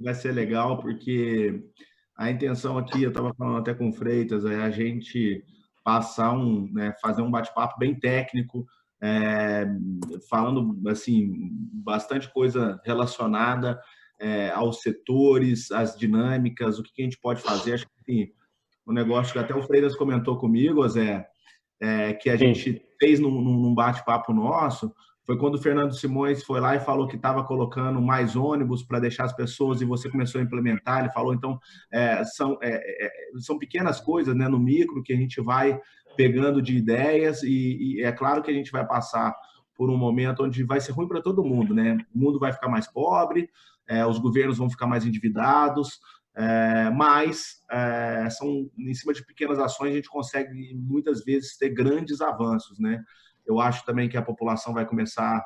vai ser legal, porque a intenção aqui, eu estava falando até com o Freitas, é a gente passar né, fazer um bate-papo bem técnico, é, falando assim bastante coisa relacionada aos setores, às dinâmicas, o que a gente pode fazer. Acho que assim, um negócio que até o Freitas comentou comigo, Zé, que a gente fez num bate-papo nosso, foi quando o Fernando Simões foi lá e falou que estava colocando mais ônibus para deixar as pessoas e você começou a implementar. Ele falou, então, são pequenas coisas, né, no micro que a gente vai pegando de ideias e é claro que a gente vai passar por um momento onde vai ser ruim para todo mundo, né? O mundo vai ficar mais pobre, os governos vão ficar mais endividados, mas são em cima de pequenas ações a gente consegue muitas vezes ter grandes avanços, né? Eu acho também que a população vai começar,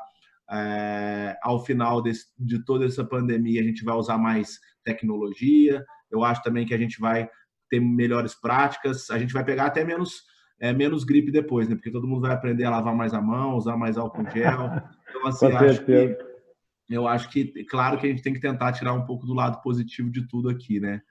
ao final de toda essa pandemia, a gente vai usar mais tecnologia. Eu acho também que a gente vai ter melhores práticas, a gente vai pegar até menos gripe depois, né? Porque todo mundo vai aprender a lavar mais a mão, usar mais álcool gel. Então, assim, eu acho que, claro que a gente tem que tentar tirar um pouco do lado positivo de tudo aqui, né?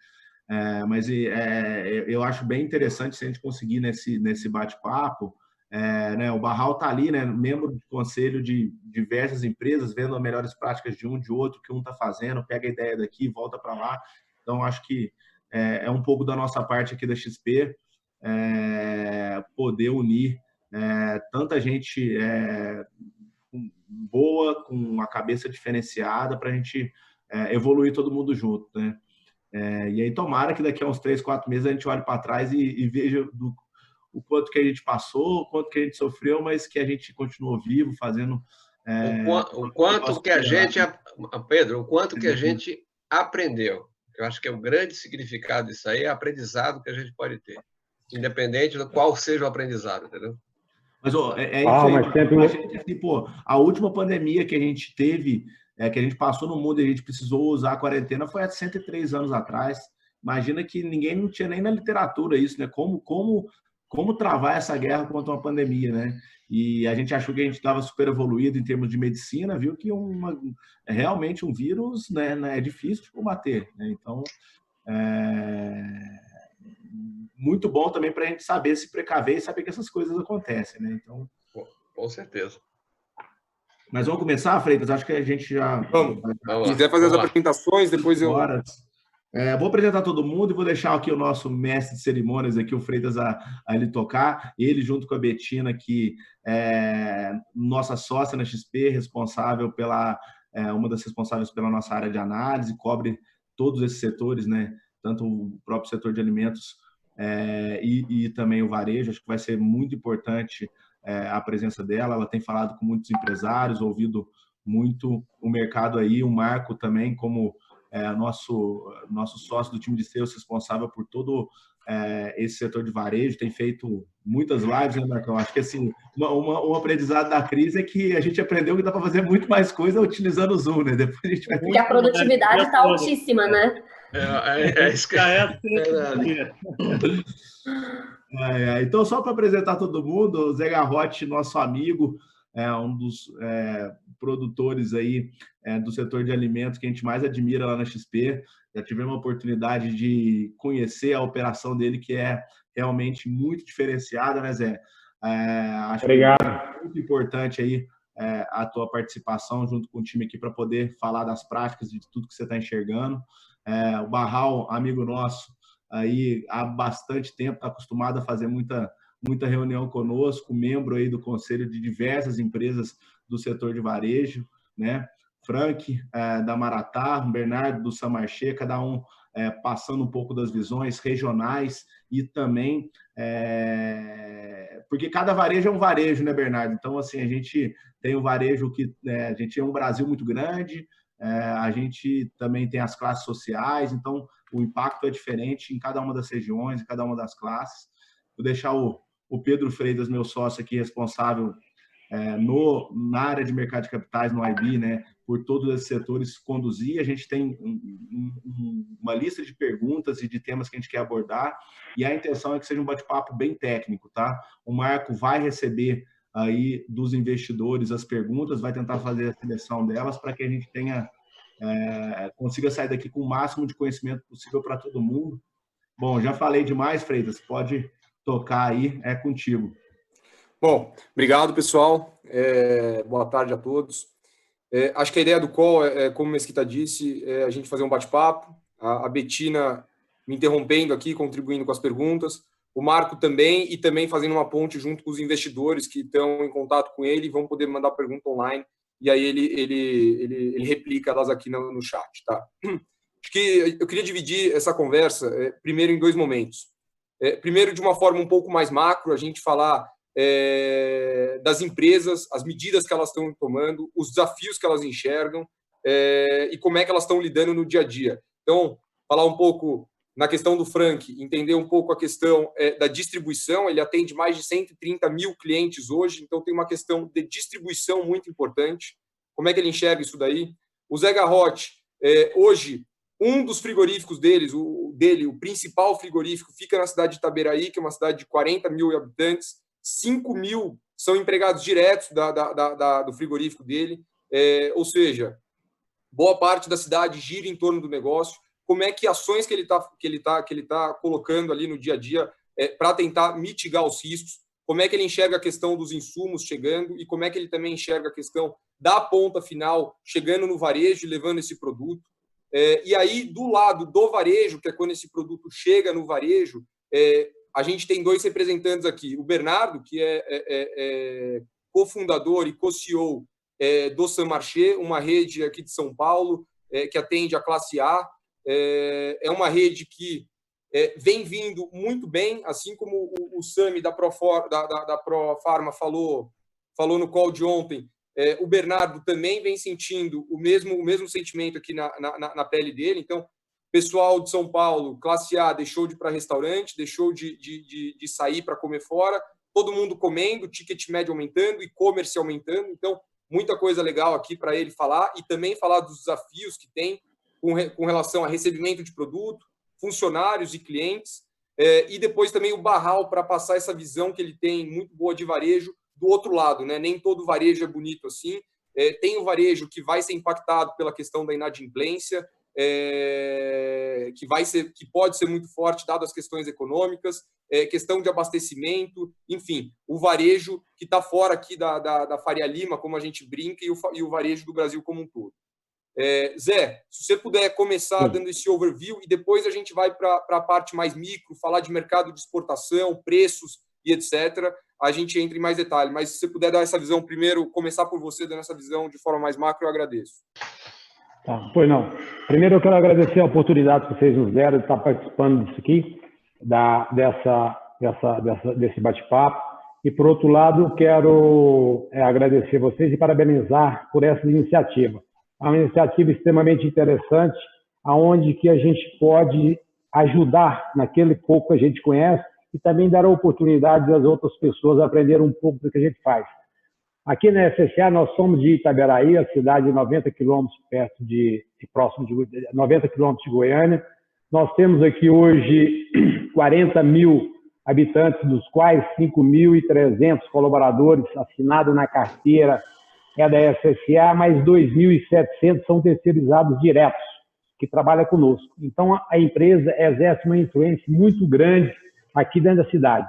Mas eu acho bem interessante se a gente conseguir nesse bate-papo, né, o Barral está ali, né, membro do conselho de diversas empresas, vendo as melhores práticas de um, de outro, que um está fazendo, pega a ideia daqui, volta para lá. Então, acho que é um pouco da nossa parte aqui da XP, poder unir tanta gente boa, com uma cabeça diferenciada, para a gente evoluir todo mundo junto, né? E aí tomara que daqui a uns 3, 4 meses a gente olhe para trás e veja o quanto que a gente passou, o quanto que a gente sofreu, mas que a gente continuou vivo, fazendo... o quanto que a gente... Pedro, o quanto que a gente aprendeu. Eu acho que é o grande significado disso aí, é o aprendizado que a gente pode ter, independente do qual seja o aprendizado, entendeu? Mas isso aí, a última pandemia que a gente teve, que a gente passou no mundo e a gente precisou usar a quarentena foi há 103 anos atrás. Imagina que ninguém não tinha nem na literatura isso, né? Como travar essa guerra contra uma pandemia, né? E a gente achou que a gente estava super evoluído em termos de medicina, viu que realmente um vírus, né, é difícil de combater, né? Então, muito bom também para a gente saber se precaver e saber que essas coisas acontecem, né? Então, com certeza. Mas vamos começar, Freitas? Acho que a gente já... Vamos. Se quiser fazer as apresentações, depois eu... Vou apresentar todo mundo e vou deixar aqui o nosso mestre de cerimônias, aqui, o Freitas, a ele tocar. Ele, junto com a Betina, que é nossa sócia na XP, responsável uma das responsáveis pela nossa área de análise, cobre todos esses setores, né? Tanto o próprio setor de alimentos e também o varejo. Acho que vai ser muito importante a presença dela. Ela tem falado com muitos empresários, ouvido muito o mercado aí. O Marco também, como nosso sócio do time de sales, responsável por todo esse setor de varejo, tem feito muitas lives, né, Marcão? Acho que assim, um aprendizado da crise é que a gente aprendeu que dá para fazer muito mais coisa utilizando o Zoom, né? Depois a gente vai ter... E a produtividade está altíssima, né? Isso que Então, só para apresentar todo mundo, o Zé Garrote, nosso amigo, um dos produtores aí do setor de alimentos que a gente mais admira lá na XP. Já tivemos a oportunidade de conhecer a operação dele, que é realmente muito diferenciada, né, Zé? Acho Obrigado. Que é muito importante aí a tua participação junto com o time aqui para poder falar das práticas de tudo que você está enxergando. O Barral, amigo nosso, aí há bastante tempo, está acostumado a fazer muita reunião conosco, membro aí do conselho de diversas empresas do setor de varejo, né? Frank, da Maratá, Bernardo, do Samarché, cada um passando um pouco das visões regionais e também... porque cada varejo é um varejo, né, Bernardo? Então, assim, a gente tem um varejo que... a gente é um Brasil muito grande, a gente também tem as classes sociais, então o impacto é diferente em cada uma das regiões, em cada uma das classes. Vou deixar o Pedro Freitas, meu sócio aqui, responsável na área de mercado de capitais, no IB, né, por todos esses setores, conduzir. A gente tem uma lista de perguntas e de temas que a gente quer abordar, e a intenção é que seja um bate-papo bem técnico, tá? O Marco vai receber aí dos investidores as perguntas, vai tentar fazer a seleção delas para que a gente tenha consiga sair daqui com o máximo de conhecimento possível para todo mundo. Bom, já falei demais, Freitas, pode tocar aí, é contigo. Bom, obrigado, pessoal. Boa tarde a todos. Acho que a ideia do call como o Mesquita disse, a gente fazer um bate-papo, a Betina me interrompendo aqui, contribuindo com as perguntas, o Marco também, e também fazendo uma ponte junto com os investidores que estão em contato com ele e vão poder mandar pergunta online, e aí ele replica elas aqui no chat, tá? Acho que eu queria dividir essa conversa, primeiro, em dois momentos. Primeiro, de uma forma um pouco mais macro, a gente falar das empresas, as medidas que elas estão tomando, os desafios que elas enxergam e como é que elas estão lidando no dia a dia. Então, falar um pouco na questão do Frank, entender um pouco a questão da distribuição. Ele atende mais de 130 mil clientes hoje, então tem uma questão de distribuição muito importante. Como é que ele enxerga isso daí? O Zé Garrote, hoje, um dos frigoríficos o principal frigorífico, fica na cidade de Itaberaí, que é uma cidade de 40 mil habitantes. 5 mil são empregados diretos do frigorífico dele, ou seja, boa parte da cidade gira em torno do negócio. Como é que ações que ele tá colocando ali no dia a dia para tentar mitigar os riscos, como é que ele enxerga a questão dos insumos chegando e como é que ele também enxerga a questão da ponta final chegando no varejo e levando esse produto. E aí, do lado do varejo, que é quando esse produto chega no varejo, a gente tem dois representantes aqui. O Bernardo, que é cofundador e co-CEO do Saint-Marché, uma rede aqui de São Paulo, que atende a classe A. É uma rede que vem vindo muito bem, assim como o Sami da Profarma falou no call de ontem. O Bernardo também vem sentindo o mesmo sentimento aqui na pele dele. Então, pessoal de São Paulo, classe A, deixou de ir para restaurante, deixou de sair para comer fora, todo mundo comendo, ticket médio aumentando, e-commerce aumentando. Então, muita coisa legal aqui para ele falar, e também falar dos desafios que tem com relação a recebimento de produto, funcionários e clientes, e depois também o Barral para passar essa visão que ele tem muito boa de varejo do outro lado, né? Nem todo varejo é bonito assim. Tem o varejo que vai ser impactado pela questão da inadimplência, que pode ser muito forte, dado as questões econômicas, questão de abastecimento, enfim, o varejo que está fora aqui da Faria Lima, como a gente brinca, e o varejo do Brasil como um todo. Zé, se você puder começar dando esse overview e depois a gente vai para a parte mais micro, falar de mercado de exportação, preços e etc., a gente entra em mais detalhe. Mas se você puder dar essa visão primeiro, começar por você, dando essa visão de forma mais macro, eu agradeço. Tá, pois não. Primeiro eu quero agradecer a oportunidade que vocês nos deram de estar participando disso aqui, desse bate-papo. E, por outro lado, quero agradecer vocês e parabenizar por essa iniciativa. É uma iniciativa extremamente interessante, onde que a gente pode ajudar naquele pouco que a gente conhece e também dar a oportunidade às outras pessoas aprenderem um pouco do que a gente faz. Aqui na FSA, nós somos de Itaberaí, a cidade de 90 quilômetros próximo de 90 quilômetros de Goiânia. Nós temos aqui hoje 40 mil habitantes, dos quais 5.300 colaboradores assinados na carteira da FSA, mais 2.700 são terceirizados diretos, que trabalham conosco. Então, a empresa exerce uma influência muito grande aqui dentro da cidade.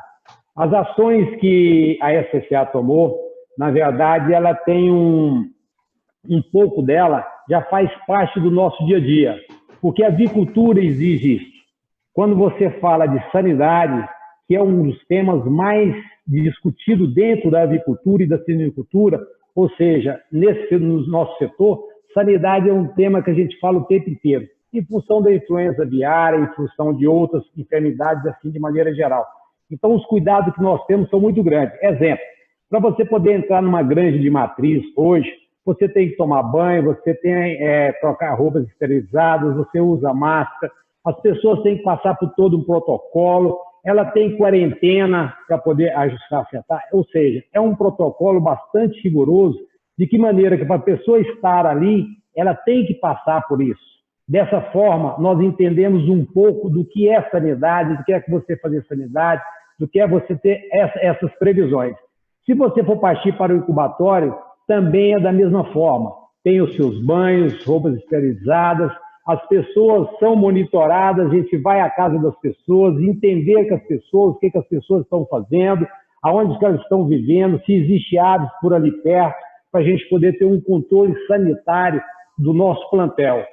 As ações que a FSA tomou, na verdade, ela tem um pouco dela, já faz parte do nosso dia a dia, porque a avicultura exige isso. Quando você fala de sanidade, que é um dos temas mais discutidos dentro da avicultura e da silvicultura, ou seja, no nosso setor, sanidade é um tema que a gente fala o tempo inteiro, em função da influenza aviária, em função de outras enfermidades, assim, de maneira geral. Então, os cuidados que nós temos são muito grandes. Exemplo, para você poder entrar numa granja de matriz hoje, você tem que tomar banho, você tem trocar roupas esterilizadas, você usa máscara, as pessoas têm que passar por todo um protocolo, ela tem quarentena para poder ajustar, acertar, ou seja, é um protocolo bastante rigoroso, de que maneira que para a pessoa estar ali, ela tem que passar por isso. Dessa forma, nós entendemos um pouco do que é sanidade, do que é você fazer sanidade, do que é você ter essas previsões. Se você for partir para o incubatório, também é da mesma forma. têm os seus banhos, roupas esterilizadas, as pessoas são monitoradas, a gente vai à casa das pessoas, entender que as pessoas, o que as pessoas estão fazendo, aonde que elas estão vivendo, se existe aves por ali perto, para a gente poder ter um controle sanitário do nosso plantel.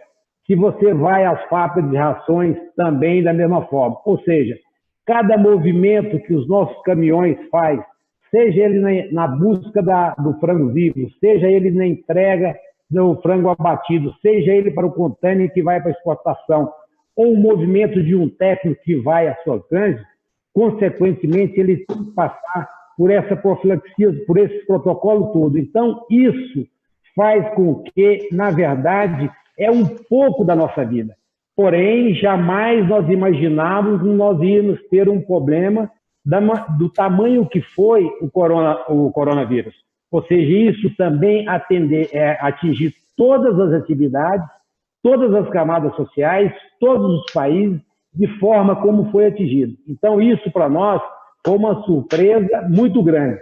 Se você vai às fábricas de rações, também da mesma forma. Ou seja, cada movimento que os nossos caminhões fazem, seja ele na busca do frango vivo, seja ele na entrega do frango abatido, seja ele para o container que vai para a exportação, ou o movimento de um técnico que vai às suas granjas, consequentemente, ele tem que passar por essa profilaxia, por esse protocolo todo. Então, isso faz com que, na verdade, é um pouco da nossa vida. Porém, jamais nós imaginávamos que nós íamos ter um problema do tamanho que foi o coronavírus. Ou seja, isso também atingir todas as atividades, todas as camadas sociais, todos os países, de forma como foi atingido. Então, isso para nós foi uma surpresa muito grande.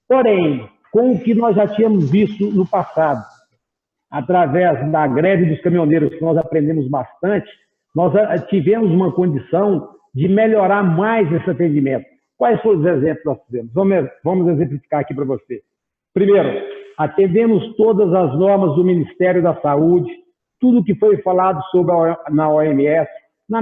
Porém, com o que nós já tínhamos visto no passado, através da greve dos caminhoneiros, que nós aprendemos bastante, nós tivemos uma condição de melhorar mais esse atendimento. Quais foram os exemplos que nós tivemos? Vamos exemplificar aqui para você. Primeiro, atendemos todas as normas do Ministério da Saúde, tudo que foi falado na OMS,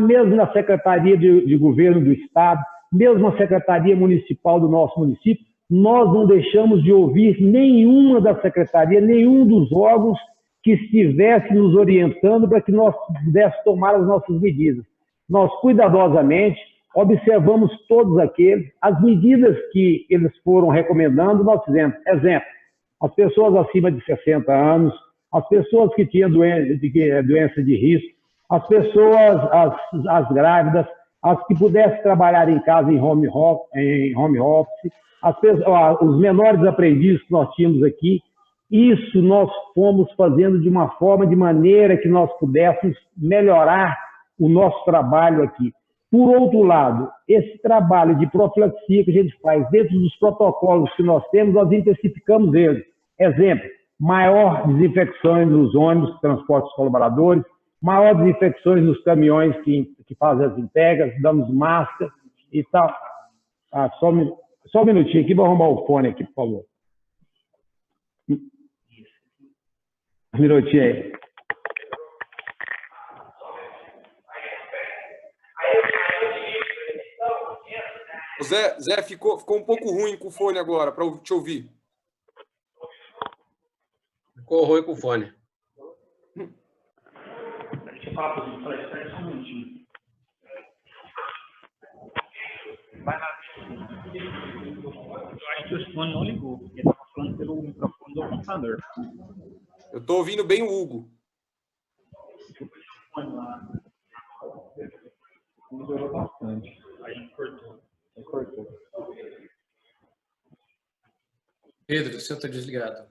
mesmo na Secretaria de Governo do Estado, mesmo na Secretaria Municipal do nosso município, nós não deixamos de ouvir nenhuma da Secretaria, nenhum dos órgãos que estivesse nos orientando para que nós pudéssemos tomar as nossas medidas. Nós, cuidadosamente, observamos todos as medidas que eles foram recomendando, nós fizemos. Exemplo, as pessoas acima de 60 anos, as pessoas que tinham doença de risco, as pessoas, as grávidas, as que pudessem trabalhar em casa em home office, os menores aprendizes que nós tínhamos aqui. Isso nós fomos fazendo de uma forma, de maneira que nós pudéssemos melhorar o nosso trabalho aqui. Por outro lado, esse trabalho de profilaxia que a gente faz dentro dos protocolos que nós temos, nós intensificamos eles. Exemplo, maior desinfecções nos ônibus, transportes colaboradores, maior desinfecções nos caminhões que fazem as entregas, damos máscara e tal. Só um minutinho aqui, vou arrumar o fone aqui, por favor. Um minutinho aí. Zé, ficou um pouco ruim com o fone agora, para te ouvir. Ficou ruim com o fone. Deixa eu falar para você, espera só um minutinho. Vai lá. Eu acho que o fone não ligou, porque ele estava falando pelo microfone do computador. Eu estou ouvindo bem o Hugo. Melhorou bastante. A gente cortou. Pedro, o seu está desligado.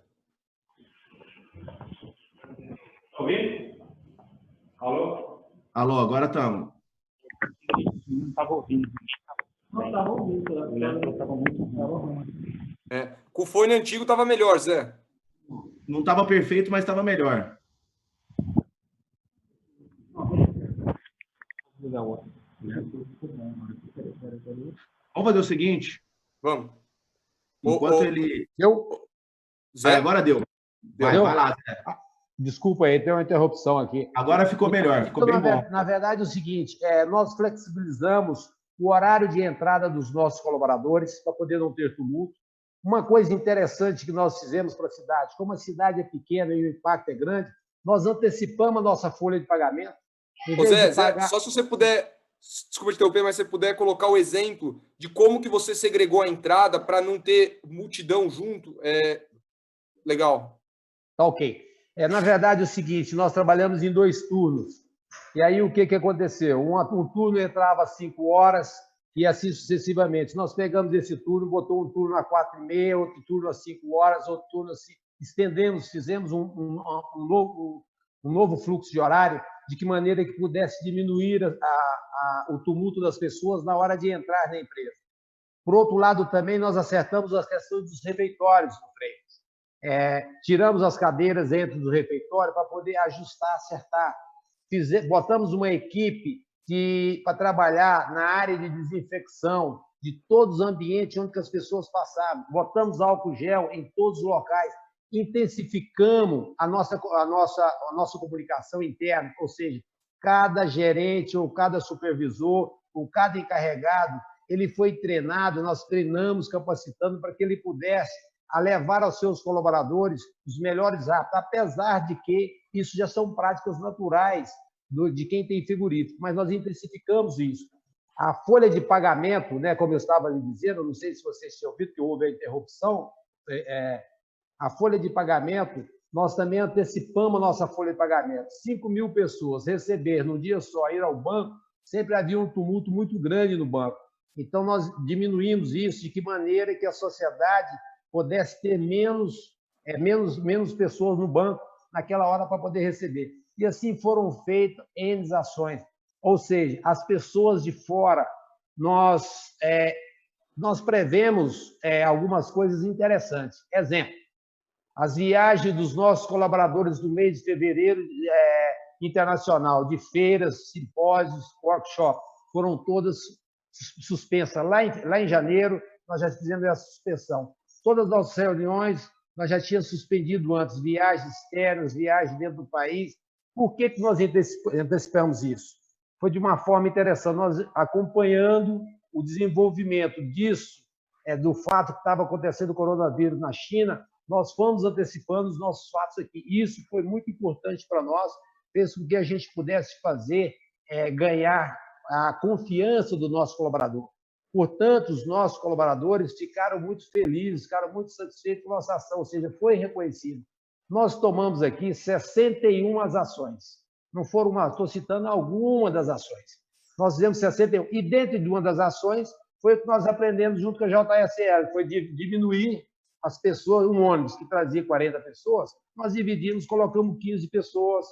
Ouvindo? Alô? Alô, agora estamos. Não estava ouvindo. Não estava ouvindo. Estava muito ruim. Com o fone antigo estava melhor, Zé. Não estava perfeito, mas estava melhor. Vamos fazer o seguinte. Vamos. Enquanto ele... Zé? Agora deu. Vai lá, Zé. Desculpa aí, tem uma interrupção aqui. Agora ficou melhor, ficou bem bom. Na verdade, é o seguinte, nós flexibilizamos o horário de entrada dos nossos colaboradores para poder não ter tumulto. Uma coisa interessante que nós fizemos para a cidade, como a cidade é pequena e o impacto é grande, nós antecipamos a nossa folha de pagamento. Zé, só se você puder, desculpa te interromper, mas se você puder colocar o exemplo de como que você segregou a entrada para não ter multidão junto, legal. Tá ok. Na verdade, é o seguinte, nós trabalhamos em 2 turnos. E aí, o que aconteceu? Um turno entrava às 5 horas e assim sucessivamente. Nós pegamos esse turno, botou um turno às 4h30, outro turno às 5 horas, outro turno assim. Estendemos, fizemos um novo fluxo de horário, de que maneira que pudesse diminuir o tumulto das pessoas na hora de entrar na empresa. Por outro lado, também nós acertamos a questão dos refeitórios no freio. tiramos as cadeiras dentro do refeitório para poder ajustar, acertar. Botamos uma equipe para trabalhar na área de desinfecção de todos os ambientes onde as pessoas passavam. Botamos álcool gel em todos os locais. Intensificamos a nossa comunicação interna, ou seja, cada gerente ou cada supervisor ou cada encarregado, ele foi treinado, nós treinamos, capacitando para que ele pudesse levar aos seus colaboradores os melhores hábitos, apesar de que isso já são práticas naturais de quem tem frigorífico, mas nós intensificamos isso. A folha de pagamento, né, como eu estava lhe dizendo, não sei se vocês tinham ouvido que houve a interrupção, a folha de pagamento, nós também antecipamos a nossa folha de pagamento. 5.000 pessoas receber num dia só, ir ao banco, sempre havia um tumulto muito grande no banco. Então, nós diminuímos isso, de que maneira que a sociedade pudesse ter menos pessoas no banco naquela hora para poder receber. E assim foram feitas N ações. Ou seja, as pessoas de fora, nós prevemos algumas coisas interessantes. Exemplo, as viagens dos nossos colaboradores do mês de fevereiro internacional, de feiras, simpósios, workshops, foram todas suspensas. Lá em janeiro, nós já fizemos essa suspensão. Todas as nossas reuniões, nós já tínhamos suspendido antes, viagens externas, viagens dentro do país. Por que nós antecipamos isso? Foi de uma forma interessante, nós acompanhando o desenvolvimento disso, do fato que estava acontecendo o coronavírus na China, nós fomos antecipando os nossos fatos aqui. Isso foi muito importante para nós, fez com que a gente pudesse fazer, ganhar a confiança do nosso colaborador. Portanto, os nossos colaboradores ficaram muito felizes, ficaram muito satisfeitos com a nossa ação, ou seja, foi reconhecido. Nós tomamos aqui 61 ações. Não foram uma, estou citando alguma das ações. Nós fizemos 61. E dentro de uma das ações foi o que nós aprendemos junto com a JSL, foi diminuir as pessoas, um ônibus que trazia 40 pessoas, nós dividimos, colocamos 15 pessoas,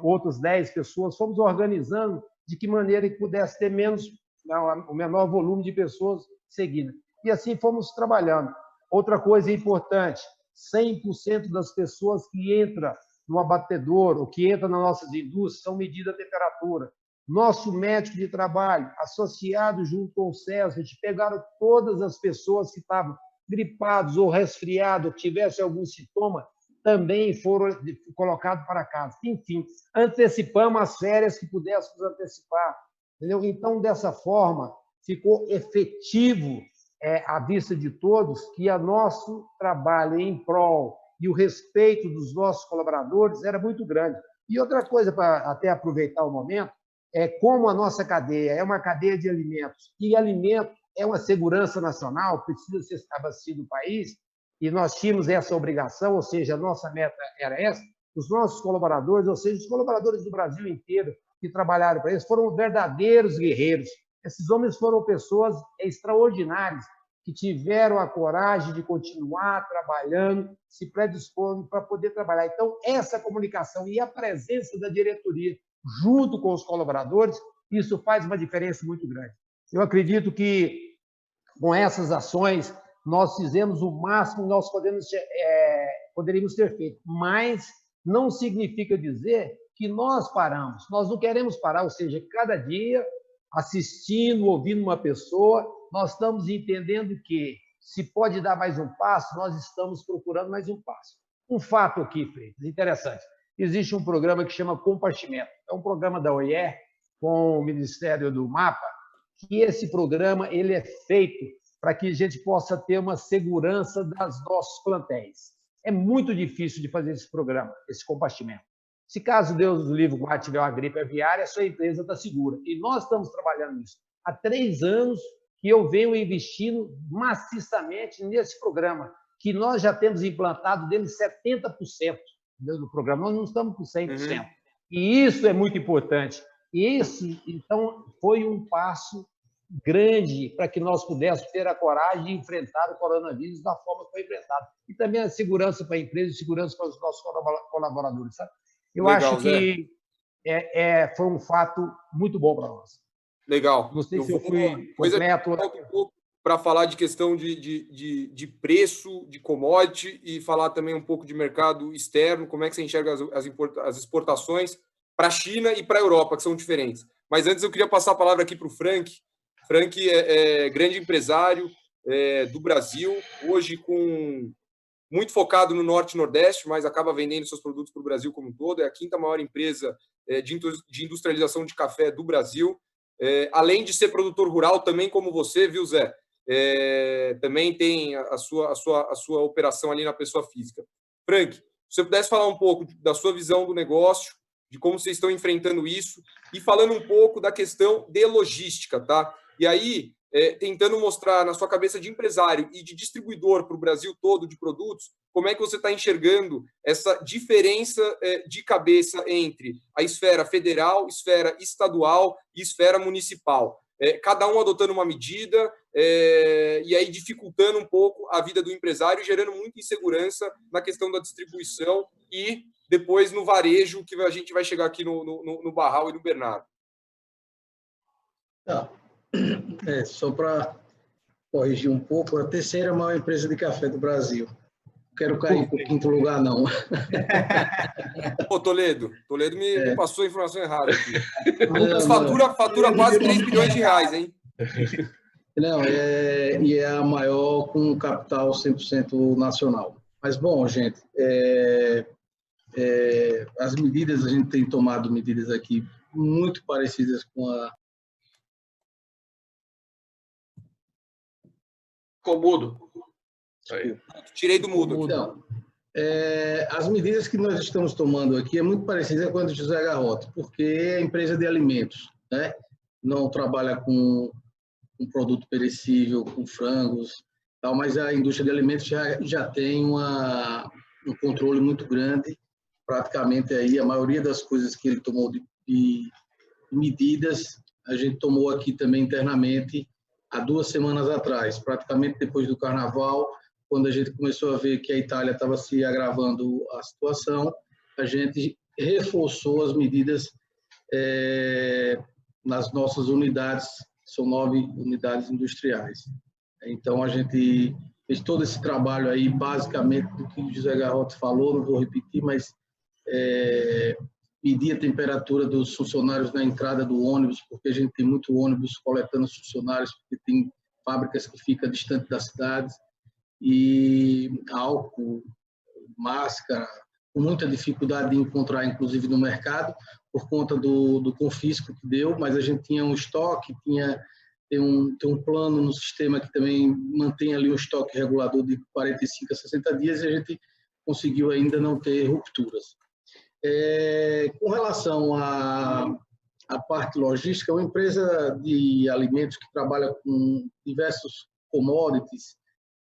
outras 10 pessoas, fomos organizando de que maneira que pudesse ter o menor volume de pessoas seguindo. E assim fomos trabalhando. Outra coisa importante, 100% das pessoas que entram no abatedor ou que entram nas nossas indústrias são medidas a temperatura. Nosso médico de trabalho, associado junto com o CES, a gente pegaram todas as pessoas que estavam gripados ou resfriados, ou tivessem algum sintoma, também foram colocados para casa. Enfim, antecipamos as férias que pudéssemos antecipar. Entendeu? Então, dessa forma, ficou efetivo à vista de todos que o nosso trabalho em prol e o respeito dos nossos colaboradores era muito grande. E outra coisa, para até aproveitar o momento, como a nossa cadeia é uma cadeia de alimentos, e alimento é uma segurança nacional, precisa ser abastecido o país, e nós tínhamos essa obrigação, ou seja, a nossa meta era essa, os nossos colaboradores, ou seja, os colaboradores do Brasil inteiro que trabalharam para eles, foram verdadeiros guerreiros. Esses homens foram pessoas extraordinárias, que tiveram a coragem de continuar trabalhando, se predispondo para poder trabalhar. Então, essa comunicação e a presença da diretoria junto com os colaboradores, isso faz uma diferença muito grande. Eu acredito que, com essas ações, nós fizemos o máximo que nós poderíamos ter feito, mas não significa dizer que nós paramos. Nós não queremos parar, ou seja, cada dia, assistindo, ouvindo uma pessoa, nós estamos entendendo que, se pode dar mais um passo, nós estamos procurando mais um passo. Um fato aqui, Freitas, interessante. Existe um programa que chama Compartimento. É um programa da OIE, com o Ministério do MAPA, que esse programa ele é feito para que a gente possa ter uma segurança das nossos plantéis. É muito difícil de fazer esse programa, esse compartimento. Se caso Deus do livre guarde tiver uma gripe aviária, a sua empresa está segura. E nós estamos trabalhando nisso. Há 3 anos que eu venho investindo maciçamente nesse programa, que nós já temos implantado dele 70% do programa. Nós não estamos com 100%. E isso é muito importante. E isso, então, foi um passo grande para que nós pudéssemos ter a coragem de enfrentar o coronavírus da forma que foi enfrentado. E também a segurança para a empresa e segurança para os nossos colaboradores. Sabe? Eu acho que foi um fato muito bom para nós. Legal. Não sei se eu fui completo. para falar de questão de preço, de commodity e falar também um pouco de mercado externo, como é que você enxerga as exportações para a China e para a Europa, que são diferentes. Mas antes eu queria passar a palavra aqui para o Frank. Frank é grande empresário do Brasil, hoje muito focado no Norte e Nordeste, mas acaba vendendo seus produtos para o Brasil como um todo. É a quinta maior empresa de industrialização de café do Brasil. Além de ser produtor rural, também como você, viu, Zé? Também tem a sua operação ali na pessoa física. Frank, se você pudesse falar um pouco da sua visão do negócio, de como vocês estão enfrentando isso, e falando um pouco da questão de logística, tá? E aí, tentando mostrar na sua cabeça de empresário e de distribuidor para o Brasil todo de produtos, como é que você está enxergando essa diferença de cabeça entre a esfera federal, esfera estadual e esfera municipal. Cada um adotando uma medida e aí dificultando um pouco a vida do empresário e gerando muita insegurança na questão da distribuição e depois no varejo, que a gente vai chegar aqui no Barral e no Bernardo. Só para corrigir um pouco, a terceira maior empresa de café do Brasil. Não quero cair para o quinto lugar, não. Ô, Toledo me passou a informação errada aqui. Fatura quase 3 bilhões de reais, hein? Não, e é a maior com capital 100% nacional. Mas, bom, gente, as medidas, a gente tem tomado medidas aqui muito parecidas com a... Ficou mudo. Tirei do mudo. Então, as medidas que nós estamos tomando aqui é muito parecida com a do José Garrote, porque é empresa de alimentos, né? Não trabalha com produto perecível, com frangos, tal, mas a indústria de alimentos já tem um controle muito grande. Praticamente aí a maioria das coisas que ele tomou de medidas, a gente tomou aqui também internamente há 2 semanas atrás, praticamente depois do Carnaval, quando a gente começou a ver que a Itália estava se agravando a situação, a gente reforçou as medidas nas nossas unidades, são 9 unidades industriais. Então, a gente fez todo esse trabalho aí, basicamente, do que o José Garrote falou, não vou repetir, mas medir a temperatura dos funcionários na entrada do ônibus, porque a gente tem muito ônibus coletando os funcionários, porque tem fábricas que ficam distantes das cidades, e álcool, máscara, com muita dificuldade de encontrar, inclusive, no mercado, por conta do confisco que deu, mas a gente tinha um estoque, tem um plano no sistema que também mantém ali um estoque regulador de 45 a 60 dias e a gente conseguiu ainda não ter rupturas. Com relação à parte logística, é uma empresa de alimentos que trabalha com diversos commodities,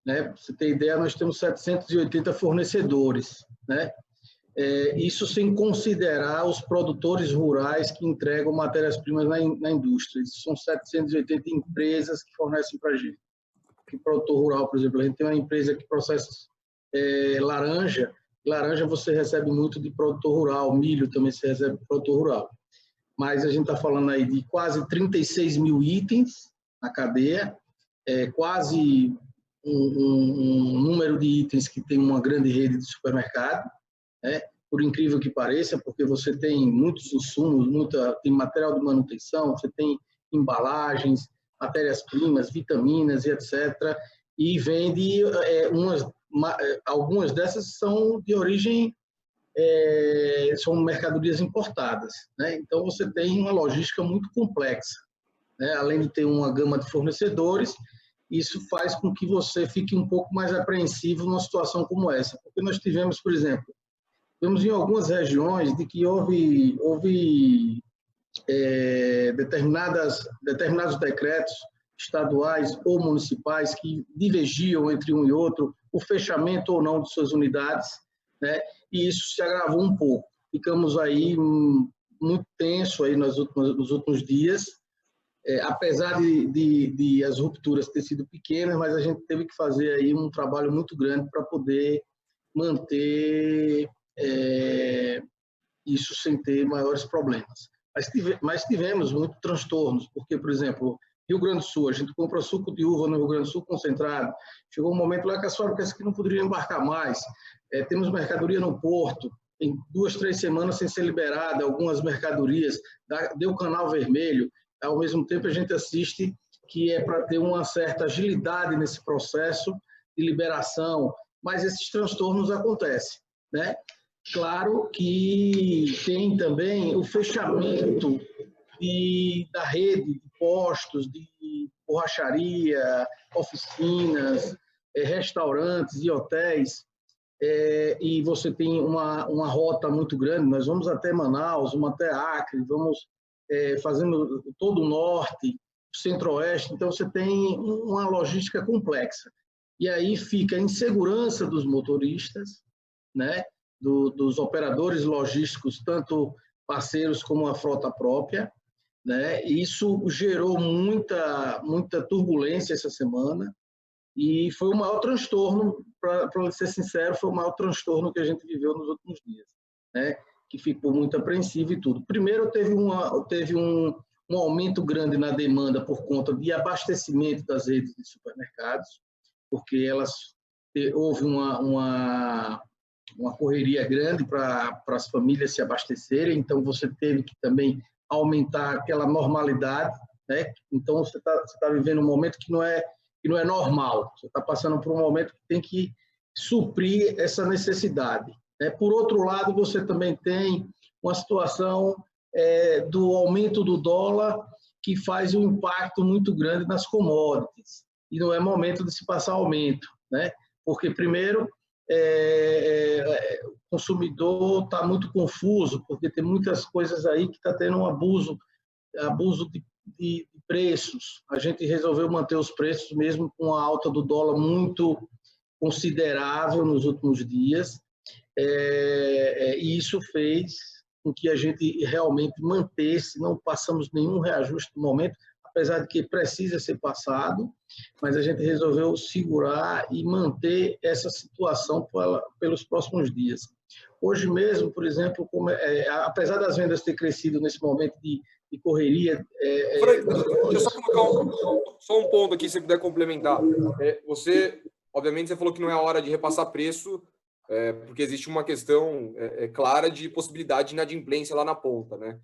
né? Para você ter ideia, nós temos 780 fornecedores, né? Isso sem considerar os produtores rurais que entregam matérias-primas na indústria. Isso são 780 empresas que fornecem para a gente. O produtor rural, por exemplo, a gente tem uma empresa que processa laranja. Laranja você recebe muito de produtor rural, milho também se recebe de produtor rural. Mas a gente está falando aí de quase 36 mil itens na cadeia, quase um número de itens que tem uma grande rede de supermercado, né? Por incrível que pareça, porque você tem muitos insumos, tem material de manutenção, você tem embalagens, matérias-primas, vitaminas e etc. E vende algumas dessas são de origem, são mercadorias importadas, né? Então você tem uma logística muito complexa, né? Além de ter uma gama de fornecedores, isso faz com que você fique um pouco mais apreensivo numa situação como essa, porque nós tivemos, por exemplo, em algumas regiões de que houve determinados decretos estaduais ou municipais que divergiam entre um e outro o fechamento ou não de suas unidades, né? E isso se agravou um pouco. Ficamos aí muito tenso aí nos últimos dias, apesar de as rupturas terem sido pequenas, mas a gente teve que fazer aí um trabalho muito grande para poder manter isso sem ter maiores problemas. Mas tivemos muitos transtornos, porque, por exemplo, Rio Grande do Sul, a gente compra suco de uva no Rio Grande do Sul concentrado. Chegou um momento lá que as fábricas aqui não poderiam embarcar mais. Temos mercadoria no porto, em 2, 3 semanas sem ser liberada, algumas mercadorias, deu canal vermelho. Ao mesmo tempo, a gente assiste que é para ter uma certa agilidade nesse processo de liberação, mas esses transtornos acontecem, né? Claro que tem também o fechamento da rede de postos, de borracharia, oficinas, restaurantes e hotéis, e você tem uma rota muito grande. Nós vamos até Manaus, vamos até Acre, vamos fazendo todo o norte, centro-oeste, então você tem uma logística complexa. E aí fica a insegurança dos motoristas, né, dos operadores logísticos, tanto parceiros como a frota própria, né? Isso gerou muita turbulência essa semana e foi o maior transtorno, para ser sincero, foi o maior transtorno que a gente viveu nos últimos dias, né? Que ficou muito apreensivo e tudo. Primeiro, teve um aumento grande na demanda por conta de abastecimento das redes de supermercados, porque houve uma correria grande para as famílias se abastecerem, então você teve que também aumentar aquela normalidade, né? Então você tá vivendo um momento que não é normal, você está passando por um momento que tem que suprir essa necessidade, né? Por outro lado, você também tem uma situação do aumento do dólar, que faz um impacto muito grande nas commodities, e não é momento de se passar aumento, né? Porque, primeiro, o consumidor está muito confuso, porque tem muitas coisas aí que está tendo um abuso de preços. A gente resolveu manter os preços mesmo com a alta do dólar muito considerável nos últimos dias, e isso fez com que a gente realmente mantesse, não passamos nenhum reajuste no momento, apesar de que precisa ser passado, mas a gente resolveu segurar e manter essa situação pelos próximos dias. Hoje mesmo, por exemplo, apesar das vendas ter crescido nesse momento de correria... Frank, deixa eu só colocar só um ponto aqui, se você puder complementar. Obviamente, você falou que não é a hora de repassar preço, porque existe uma questão clara de possibilidade de inadimplência lá na ponta, né?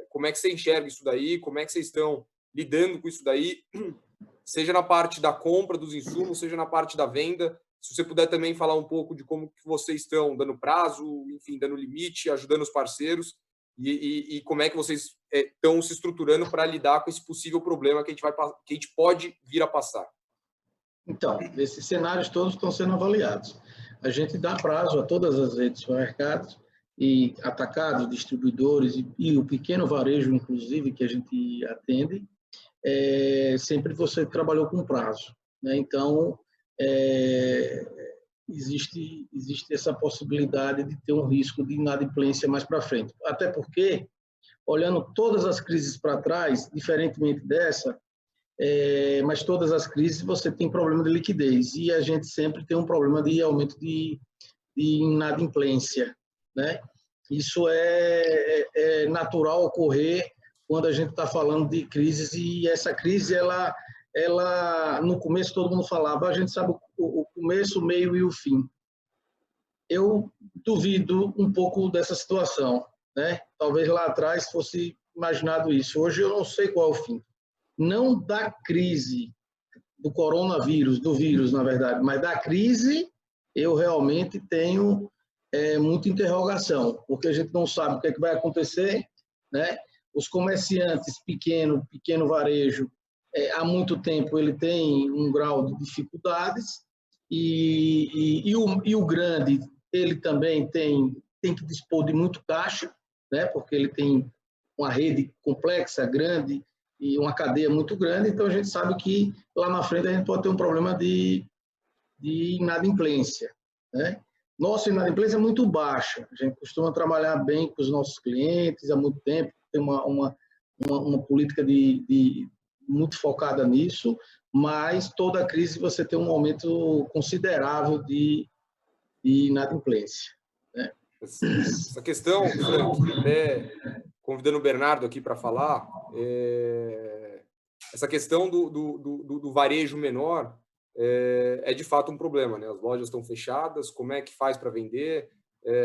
Como é que você enxerga isso daí? Como é que vocês estão lidando com isso daí? Seja na parte da compra dos insumos, seja na parte da venda. Se você puder também falar um pouco de como que vocês estão dando prazo, enfim, dando limite, ajudando os parceiros, e como é que vocês estão se estruturando para lidar com esse possível problema que a gente pode vir a passar. Então, esses cenários todos estão sendo avaliados. A gente dá prazo a todas as redes de supermercados, e atacados, distribuidores e o pequeno varejo, inclusive, que a gente atende, sempre você trabalhou com prazo, né? Então, existe essa possibilidade de ter um risco de inadimplência mais para frente. Até porque, olhando todas as crises para trás, diferentemente dessa, mas todas as crises você tem problema de liquidez, e a gente sempre tem um problema de aumento de inadimplência, né? Isso é natural ocorrer quando a gente está falando de crises, e essa crise, ela no começo todo mundo falava, a gente sabe o começo, o meio e o fim. Eu duvido um pouco dessa situação, né? Talvez lá atrás fosse imaginado isso. Hoje eu não sei qual é o fim. Não da crise do coronavírus, do vírus, na verdade, mas da crise eu realmente tenho muita interrogação, porque a gente não sabe o que é que vai acontecer, né? Os comerciantes pequeno varejo, há muito tempo ele tem um grau de dificuldades, e o grande, ele também tem que dispor de muito caixa, né? Porque ele tem uma rede complexa, grande, e uma cadeia muito grande, então a gente sabe que lá na frente a gente pode ter um problema de inadimplência, né? Nossa inadimplência é muito baixa, a gente costuma trabalhar bem com os nossos clientes há muito tempo, tem uma política muito focada nisso, mas toda crise você tem um aumento considerável de inadimplência, né? Essa questão, Frank, até convidando o Bernardo aqui para falar, essa questão do varejo menor é de fato um problema, né? As lojas estão fechadas, como é que faz para vender?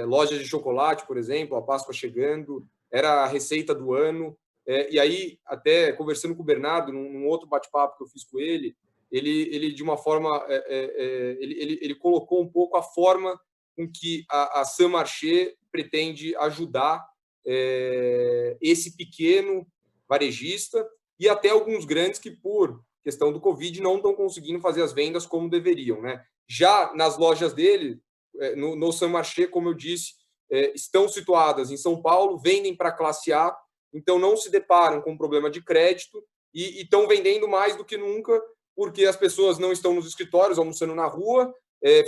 Lojas de chocolate, por exemplo, a Páscoa chegando, era a receita do ano. E aí, até conversando com o Bernardo, num outro bate-papo que eu fiz com ele de uma forma, ele colocou um pouco a forma com que a Saint Marché pretende ajudar esse pequeno varejista e até alguns grandes que, por questão do Covid, não estão conseguindo fazer as vendas como deveriam, né? Já nas lojas dele, no Saint Marché, como eu disse, estão situadas em São Paulo, vendem para a classe A, então não se deparam com problema de crédito e estão vendendo mais do que nunca, porque as pessoas não estão nos escritórios, almoçando na rua,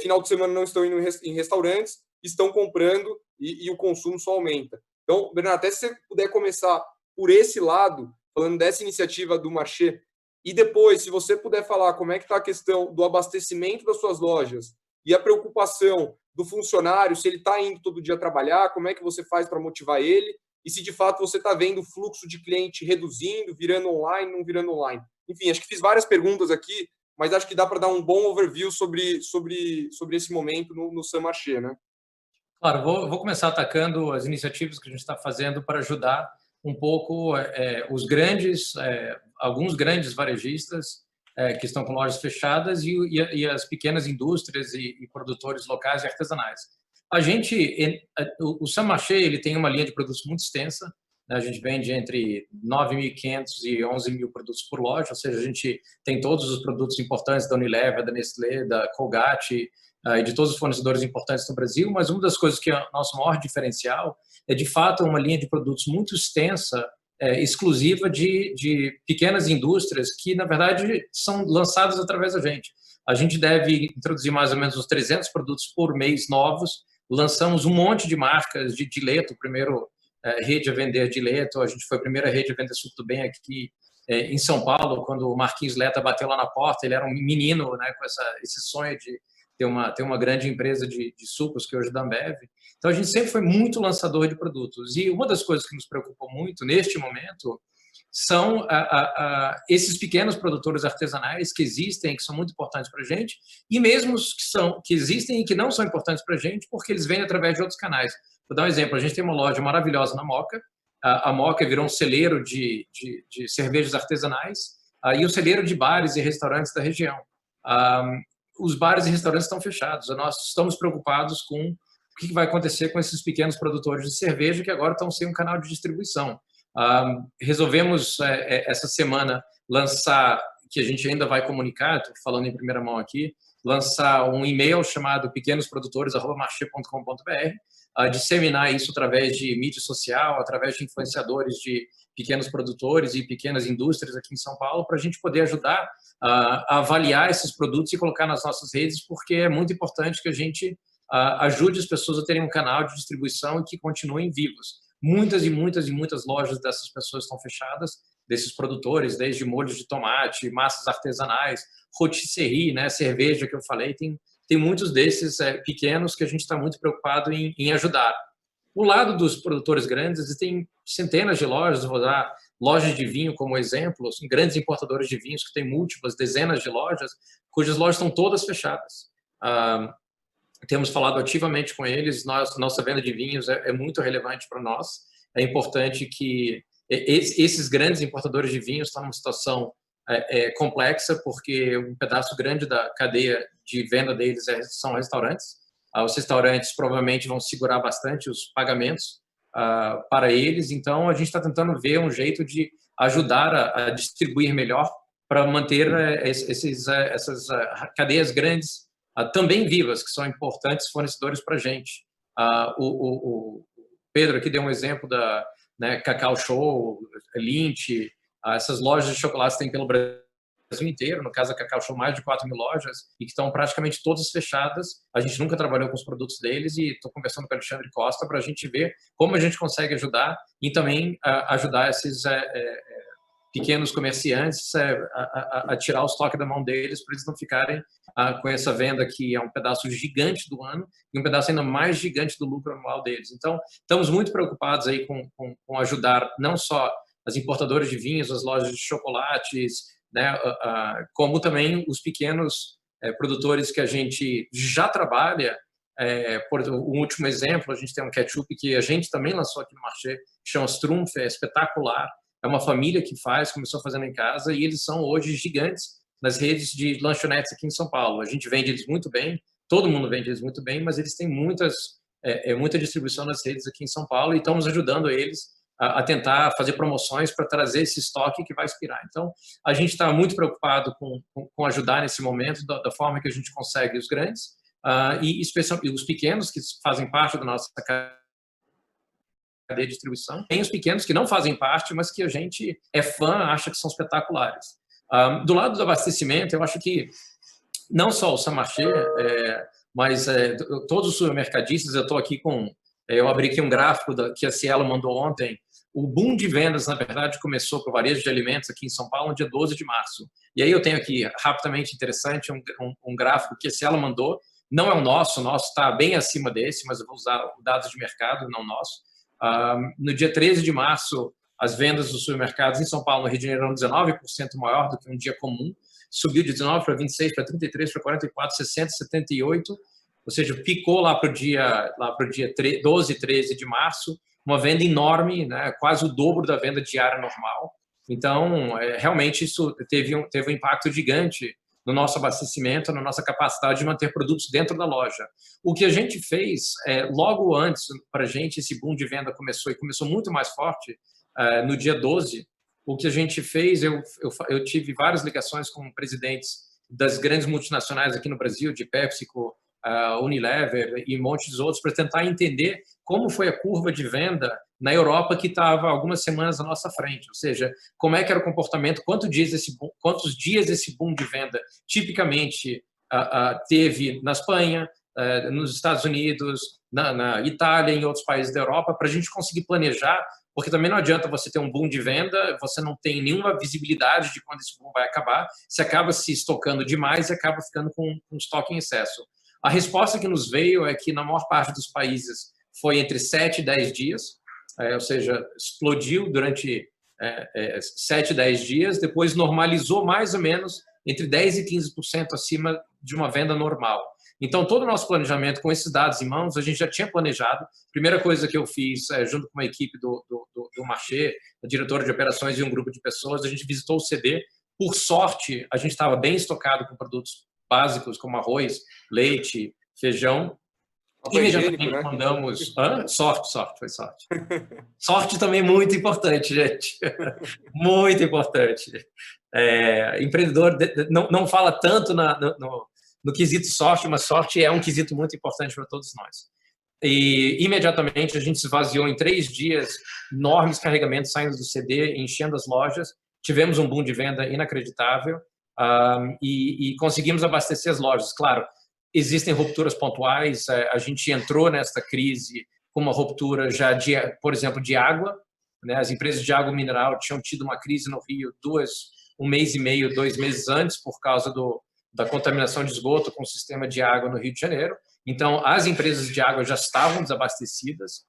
final de semana não estão indo em restaurantes, estão comprando e o consumo só aumenta. Então, Bernardo, até se você puder começar por esse lado, falando dessa iniciativa do Marché, e depois, se você puder falar como é que está a questão do abastecimento das suas lojas e a preocupação do funcionário, se ele está indo todo dia trabalhar, como é que você faz para motivar ele, e se de fato você está vendo o fluxo de cliente reduzindo, virando online, não virando online. Enfim, acho que fiz várias perguntas aqui, mas acho que dá para dar um bom overview sobre esse momento no Saint Marché, né? Claro, vou começar atacando as iniciativas que a gente está fazendo para ajudar um pouco os grandes, alguns grandes varejistas que estão com lojas fechadas e as pequenas indústrias e produtores locais e artesanais. O Saint Marché, ele tem uma linha de produtos muito extensa, né? A gente vende entre 9.500 e 11.000 produtos por loja, ou seja, a gente tem todos os produtos importantes da Unilever, da Nestlé, da Colgate e de todos os fornecedores importantes no Brasil, mas uma das coisas que é o nosso maior diferencial é, de fato, uma linha de produtos muito extensa, exclusiva de pequenas indústrias que, na verdade, são lançadas através da gente. A gente deve introduzir mais ou menos uns 300 produtos por mês novos, lançamos um monte de marcas de dileto, primeiro rede a vender dileto, a gente foi a primeira rede a vender suco do bem aqui em São Paulo, quando o Marquinhos Letta bateu lá na porta, ele era um menino, né, com esse sonho de ter uma grande empresa de sucos, que hoje é da Ambev. Então, a gente sempre foi muito lançador de produtos. E uma das coisas que nos preocupa muito neste momento são esses pequenos produtores artesanais que existem, que são muito importantes para a gente, e mesmo os que existem e que não são importantes para a gente, porque eles vêm através de outros canais. Vou dar um exemplo. A gente tem uma loja maravilhosa na Moca. A Moca virou um celeiro de cervejas artesanais e um celeiro de bares e restaurantes da região. Os bares e restaurantes estão fechados. Nós estamos preocupados com o que vai acontecer com esses pequenos produtores de cerveja que agora estão sem um canal de distribuição. Resolvemos, essa semana, lançar, que a gente ainda vai comunicar, estou falando em primeira mão aqui, lançar um e-mail chamado pequenosprodutores@marché.com.br, disseminar isso através de mídia social, através de influenciadores de pequenos produtores e pequenas indústrias aqui em São Paulo, para a gente poder ajudar a avaliar esses produtos e colocar nas nossas redes, porque é muito importante que a gente ajude as pessoas a terem um canal de distribuição e que continuem vivos. Muitas e muitas e muitas lojas dessas pessoas estão fechadas, desses produtores, desde molhos de tomate, massas artesanais, rotisserie, né, cerveja que eu falei, tem muitos desses pequenos que a gente está muito preocupado em ajudar. O lado dos produtores grandes, existem centenas de lojas, vou dar lojas de vinho como exemplo, assim, grandes importadores de vinhos que têm múltiplas, dezenas de lojas, cujas lojas estão todas fechadas. Temos falado ativamente com eles, nossa venda de vinhos é muito relevante para nós. É importante que esses grandes importadores de vinhos estão numa situação complexa, porque um pedaço grande da cadeia de venda deles são restaurantes. Os restaurantes provavelmente vão segurar bastante os pagamentos para eles, então a gente está tentando ver um jeito de ajudar a distribuir melhor para manter essas cadeias grandes também vivas, que são importantes fornecedores para a gente. O Pedro aqui deu um exemplo da Cacau Show, Lindt, essas lojas de chocolate tem pelo Brasil inteiro, no caso a Cacau Show, mais de 4.000 lojas, e que estão praticamente todas fechadas. A gente nunca trabalhou com os produtos deles e estou conversando com o Alexandre Costa para a gente ver como a gente consegue ajudar e também ajudar esses pequenos comerciantes a tirar o estoque da mão deles para eles não ficarem com essa venda que é um pedaço gigante do ano e um pedaço ainda mais gigante do lucro anual deles. Então, estamos muito preocupados aí com ajudar não só as importadoras de vinhos, as lojas de chocolates, né, como também os pequenos produtores que a gente já trabalha. Por um último exemplo, a gente tem um ketchup que a gente também lançou aqui no Marché, que chama Strumpf, é espetacular. É uma família que começou fazendo em casa, e eles são hoje gigantes nas redes de lanchonetes aqui em São Paulo. A gente vende eles muito bem, todo mundo vende eles muito bem, mas eles têm muita distribuição nas redes aqui em São Paulo, e estamos ajudando eles a tentar fazer promoções para trazer esse estoque que vai expirar. Então, a gente está muito preocupado com ajudar nesse momento, da forma que a gente consegue os grandes, e especialmente os pequenos, que fazem parte da nossa cadeia de distribuição. Tem os pequenos que não fazem parte, mas que a gente é fã, acha que são espetaculares. Do lado do abastecimento, eu acho que não só o Saint-Marché, mas todos os supermercadistas, eu abri aqui um gráfico que a Cielo mandou ontem. O boom de vendas, na verdade, começou para o varejo de alimentos aqui em São Paulo no dia 12 de março. E aí eu tenho aqui, rapidamente interessante, um gráfico que a Cielo mandou. Não é o nosso está bem acima desse, mas eu vou usar dados de mercado, não nosso. No dia 13 de março, as vendas dos supermercados em São Paulo, no Rio de Janeiro, eram 19% maior do que um dia comum. Subiu de 19 para 26, para 33, para 44, 60, 78. Ou seja, picou lá para o dia 12, 13 de março, uma venda enorme, né, quase o dobro da venda diária normal. Então, realmente, isso teve um impacto gigante no nosso abastecimento, na nossa capacidade de manter produtos dentro da loja. O que a gente fez, logo antes, para a gente, esse boom de venda começou muito mais forte, no dia 12, o que a gente fez, eu tive várias ligações com presidentes das grandes multinacionais aqui no Brasil, de PepsiCo, Unilever e um monte de outros, para tentar entender como foi a curva de venda na Europa, que estava algumas semanas à nossa frente. Ou seja, como é que era o comportamento, quantos dias esse boom de venda tipicamente teve na Espanha, nos Estados Unidos, na Itália e em outros países da Europa, para a gente conseguir planejar, porque também não adianta você ter um boom de venda, você não tem nenhuma visibilidade de quando esse boom vai acabar, você acaba se estocando demais e acaba ficando com um estoque em excesso. A resposta que nos veio é que, na maior parte dos países, foi entre 7 e 10 dias, ou seja, explodiu durante 7 e 10 dias, depois normalizou mais ou menos entre 10% e 15% acima de uma venda normal. Então, todo o nosso planejamento com esses dados em mãos, a gente já tinha planejado. Primeira coisa que eu fiz, junto com a equipe do Marché, a diretora de operações e um grupo de pessoas, a gente visitou o CD. Por sorte, a gente estava bem estocado com produtos básicos, como arroz, leite, feijão. Imediatamente mandamos... Sorte, foi sorte. Sorte também muito importante, gente. Muito importante. Empreendedor não fala tanto no quesito sorte, mas sorte é um quesito muito importante para todos nós. E imediatamente a gente se esvaziou em 3 dias, enormes carregamentos saindo do CD, enchendo as lojas. Tivemos um boom de venda inacreditável e conseguimos abastecer as lojas. Claro, existem rupturas pontuais. A gente entrou nesta crise com uma ruptura já, por exemplo, de água. Né? As empresas de água mineral tinham tido uma crise no Rio 1 mês e meio, 2 meses antes, por causa da contaminação de esgoto com o sistema de água no Rio de Janeiro. Então, as empresas de água já estavam desabastecidas,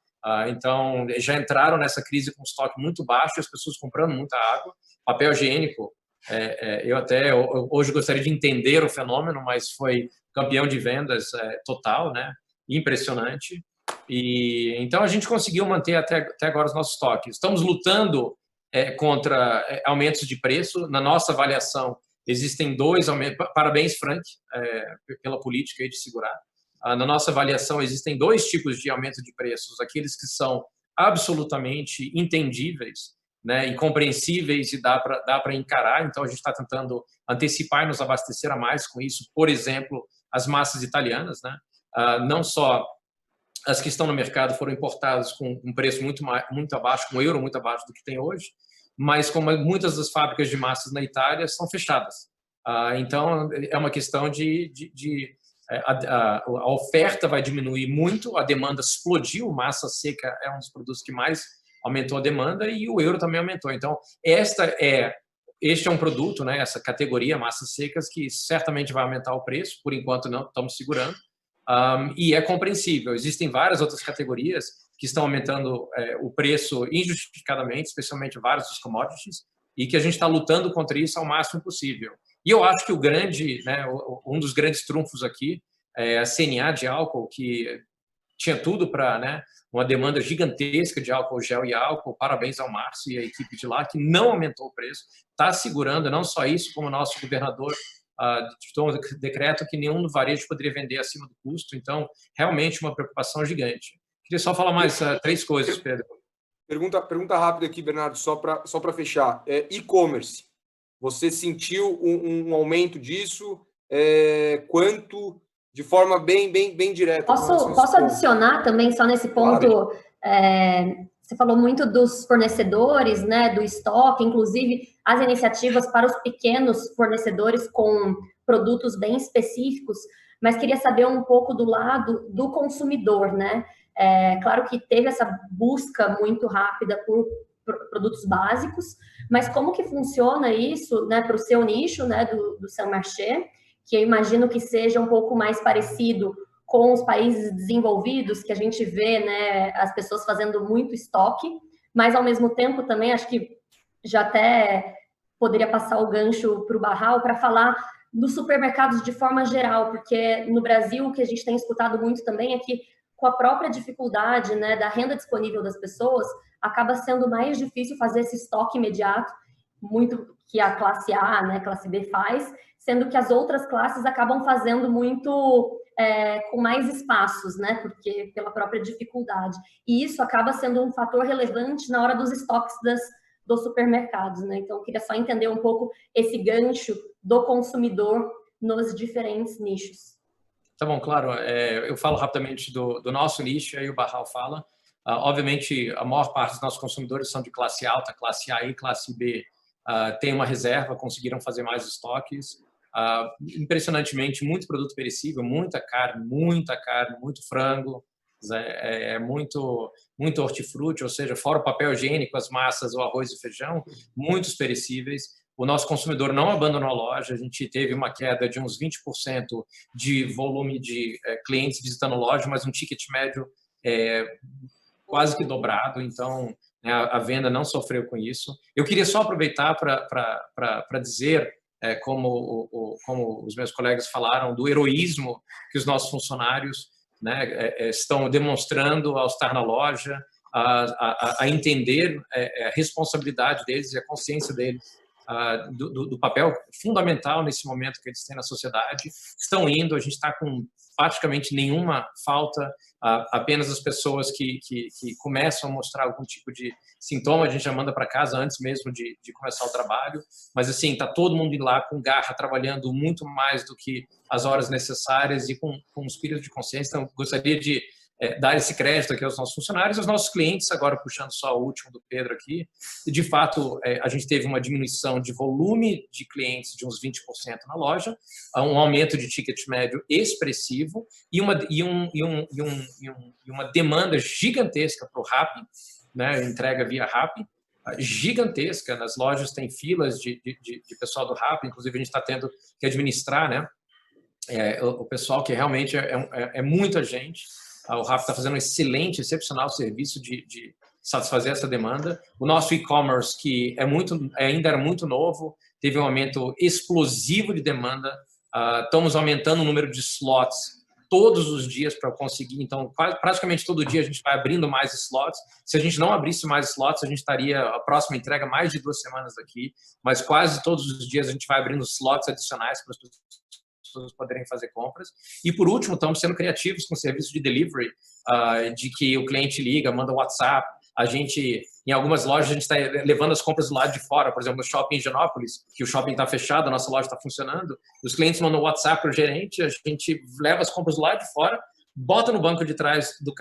então já entraram nessa crise com estoque muito baixo, as pessoas comprando muita água. Papel higiênico, eu até hoje gostaria de entender o fenômeno, mas foi campeão de vendas total, né? Impressionante. E então a gente conseguiu manter até agora os nossos estoques. Estamos lutando contra aumentos de preço. Na nossa avaliação, existem 2 aumentos. Parabéns, Frank, pela política aí de segurar. Na nossa avaliação, existem 2 tipos de aumento de preços. Aqueles que são absolutamente entendíveis, né, e compreensíveis e dá para encarar. Então, a gente está tentando antecipar e nos abastecer a mais com isso. Por exemplo, as massas italianas, né? Não só as que estão no mercado foram importadas com um preço muito abaixo, com euro muito abaixo do que tem hoje, mas como muitas das fábricas de massas na Itália estão fechadas. Então, é uma questão a oferta vai diminuir muito, a demanda explodiu, massa seca é um dos produtos que mais aumentou a demanda e o euro também aumentou. Então, este é um produto, né, essa categoria, massas secas, que certamente vai aumentar o preço, por enquanto não estamos segurando, e é compreensível. Existem várias outras categorias, que estão aumentando o preço injustificadamente, especialmente vários dos commodities, e que a gente está lutando contra isso ao máximo possível. E eu acho que um dos grandes trunfos aqui é a CNA de álcool, que tinha tudo para uma demanda gigantesca de álcool gel e álcool. Parabéns ao Márcio e à equipe de lá, que não aumentou o preço, está segurando, não só isso, como o nosso governador ditou um decreto que nenhum varejo poderia vender acima do custo. Então, realmente uma preocupação gigante. Queria só falar mais 3 coisas, Pedro. Pergunta rápida aqui, Bernardo, só para fechar. E-commerce, você sentiu um aumento disso? Quanto? De forma bem direta. Posso adicionar também, só nesse ponto, claro. Você falou muito dos fornecedores, né, do estoque, inclusive as iniciativas para os pequenos fornecedores com produtos bem específicos, mas queria saber um pouco do lado do consumidor, né? Claro que teve essa busca muito rápida por produtos básicos, mas como que funciona isso, né, para o seu nicho, né, do St. Marché, que eu imagino que seja um pouco mais parecido com os países desenvolvidos, que a gente vê, né, as pessoas fazendo muito estoque, mas ao mesmo tempo também acho que já até poderia passar o gancho para o Barral para falar dos supermercados de forma geral, porque no Brasil o que a gente tem escutado muito também é que com a própria dificuldade, né, da renda disponível das pessoas, acaba sendo mais difícil fazer esse estoque imediato, muito que a classe A, né, classe B faz, sendo que as outras classes acabam fazendo muito com mais espaços, né, porque pela própria dificuldade. E isso acaba sendo um fator relevante na hora dos estoques dos supermercados, né? Então, eu queria só entender um pouco esse gancho do consumidor nos diferentes nichos. Tá bom, claro. Eu falo rapidamente do nosso nicho, aí o Barral fala. Obviamente, a maior parte dos nossos consumidores são de classe alta, classe A e classe B. Tem uma reserva, conseguiram fazer mais estoques. Impressionantemente, muito produto perecível, muita carne, muito frango, muito hortifruti, ou seja, fora o papel higiênico, as massas, o arroz e feijão, muitos perecíveis. O nosso consumidor não abandonou a loja, a gente teve uma queda de uns 20% de volume de clientes visitando a loja, mas um ticket médio quase que dobrado, então a venda não sofreu com isso. Eu queria só aproveitar para dizer, como os meus colegas falaram, do heroísmo que os nossos funcionários, né, estão demonstrando ao estar na loja, a entender a responsabilidade deles e a consciência deles do papel fundamental nesse momento que eles têm na sociedade. Estão indo, a gente está com praticamente nenhuma falta, apenas as pessoas que começam a mostrar algum tipo de sintoma, a gente já manda para casa antes mesmo de começar o trabalho, mas assim, está todo mundo indo lá com garra, trabalhando muito mais do que as horas necessárias e com um espírito de consciência. Então, gostaria de dar esse crédito aqui aos nossos funcionários, aos nossos clientes, agora puxando só o último do Pedro aqui. De fato, a gente teve uma diminuição de volume de clientes de uns 20% na loja, um aumento de ticket médio expressivo e uma demanda gigantesca para o Rappi, né, entrega via Rappi, gigantesca. Nas lojas tem filas de pessoal do Rappi, inclusive a gente está tendo que administrar, né, o pessoal, que realmente é muita gente. O Rappi está fazendo um excelente, excepcional serviço de satisfazer essa demanda. O nosso e-commerce, que ainda era muito novo, teve um aumento explosivo de demanda. Estamos aumentando o número de slots todos os dias para conseguir. Então, praticamente todo dia a gente vai abrindo mais slots. Se a gente não abrisse mais slots, a gente estaria a próxima entrega mais de 2 semanas aqui. Mas quase todos os dias a gente vai abrindo slots adicionais para as pessoas poderem fazer compras. E, por último, estamos sendo criativos com o serviço de delivery, de que o cliente liga, manda WhatsApp. A gente, em algumas lojas, a gente está levando as compras do lado de fora. Por exemplo, no shopping em Higienópolis, que o shopping está fechado, a nossa loja está funcionando. Os clientes mandam WhatsApp para o gerente, a gente leva as compras do lado de fora, bota no banco de trás do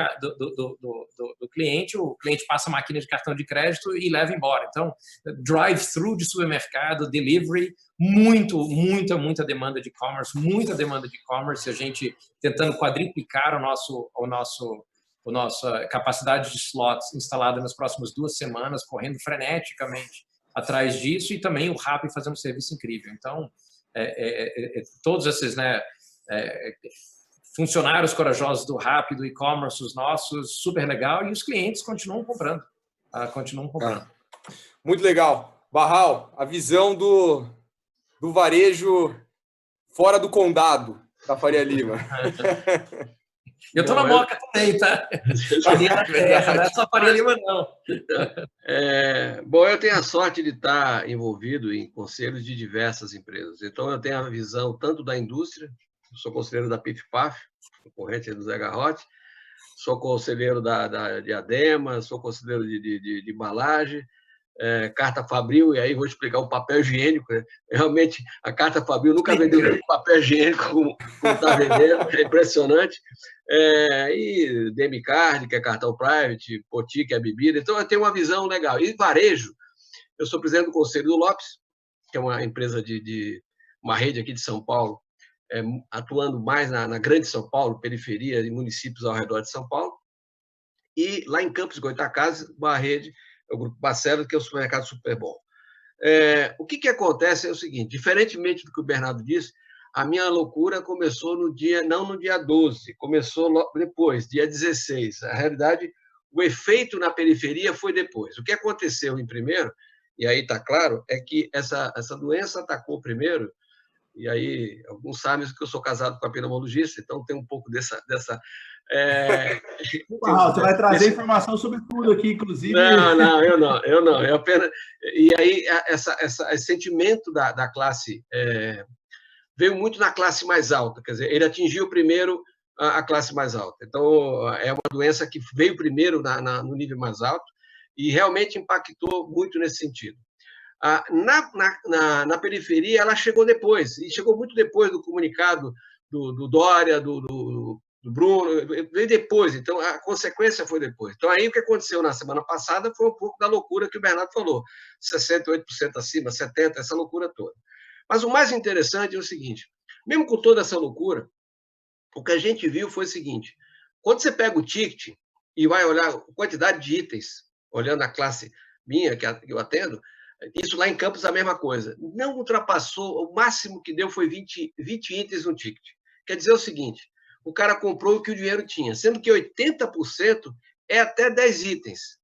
cliente, o cliente passa a máquina de cartão de crédito e leva embora. Então, drive-thru de supermercado, delivery, muita demanda de e-commerce, muita demanda de e-commerce, a gente tentando quadriplicar a nossa capacidade de slots instalada nas próximas 2 semanas, correndo freneticamente atrás disso, e também o Rappi fazendo um serviço incrível. Então, todos esses, né, funcionários corajosos do Rappi, do e-commerce, os nossos, super legal, e os clientes continuam comprando. Muito legal. Barral, a visão do varejo fora do condado da Faria Lima. Eu estou na Moca também, tá? Não é só Faria Lima, não. Bom, eu tenho a sorte de estar envolvido em conselhos de diversas empresas. Então, eu tenho a visão tanto da indústria, eu sou conselheiro da PIF-PAF, concorrente do Zé Garrote, sou conselheiro da Diadema, sou conselheiro de embalagem, Carta Fabril, e aí vou explicar o papel higiênico. Né? Realmente, a Carta Fabril nunca vendeu tanto papel higiênico como está vendendo, é impressionante. E Demicard, que é cartão private, Poti, que é bebida. Então, eu tenho uma visão legal. E varejo, eu sou presidente do Conselho do Lopes, que é uma empresa uma rede aqui de São Paulo, atuando mais na grande São Paulo, periferia e municípios ao redor de São Paulo. E lá em Campos Goytacazes, uma rede, o Grupo Barcelos, que é o supermercado Super Bom. O que acontece é o seguinte, diferentemente do que o Bernardo disse, a minha loucura começou não no dia 12, começou depois, dia 16. Na realidade, o efeito na periferia foi depois. O que aconteceu em primeiro, e aí está claro, é que essa doença atacou primeiro, e aí alguns sabem que eu sou casado com a pneumologista, então tem um pouco dessa Você vai trazer informação sobre tudo aqui, inclusive. Não, eu não. Eu apenas... E aí, esse sentimento da classe veio muito na classe mais alta, quer dizer, ele atingiu primeiro a classe mais alta. Então, é uma doença que veio primeiro no nível mais alto e realmente impactou muito nesse sentido. Na periferia, ela chegou depois, e chegou muito depois do comunicado do Dória, do Bruno, veio depois, então a consequência foi depois. Então, aí o que aconteceu na semana passada foi um pouco da loucura que o Bernardo falou, 68% acima, 70%, essa loucura toda. Mas o mais interessante é o seguinte, mesmo com toda essa loucura, o que a gente viu foi o seguinte, quando você pega o ticket e vai olhar a quantidade de itens, olhando a classe minha, que eu atendo, isso lá em Campos é a mesma coisa. Não ultrapassou, o máximo que deu foi 20 itens no ticket. Quer dizer o seguinte, o cara comprou o que o dinheiro tinha, sendo que 80% é até 10 itens.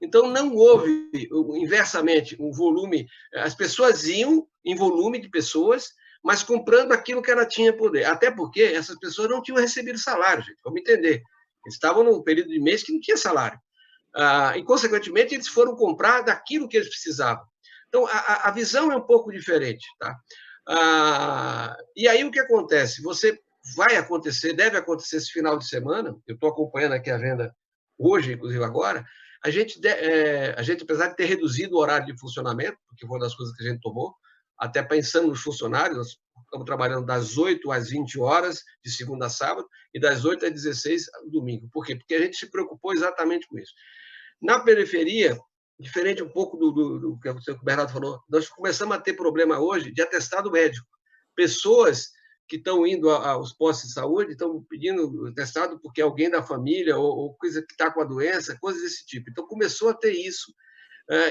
Então, não houve, inversamente, um volume... As pessoas iam em volume de pessoas, mas comprando aquilo que ela tinha poder. Até porque essas pessoas não tinham recebido salário, gente, vamos entender. Eles estavam num período de mês que não tinha salário. E, consequentemente, eles foram comprar daquilo que eles precisavam. Então, a visão é um pouco diferente. Tá? E aí, o que acontece? Deve acontecer esse final de semana, eu estou acompanhando aqui a venda hoje, inclusive agora, a gente, apesar de ter reduzido o horário de funcionamento, porque foi uma das coisas que a gente tomou, até pensando nos funcionários, nós estamos trabalhando das 8 às 20 horas, de segunda a sábado, e das 8 às 16 domingo. Por quê? Porque a gente se preocupou exatamente com isso. Na periferia, diferente um pouco do que o Bernardo falou, nós começamos a ter problema hoje de atestado médico. Pessoas que estão indo aos postos de saúde estão pedindo atestado porque alguém da família ou coisa que está com a doença, coisas desse tipo. Então, começou a ter isso,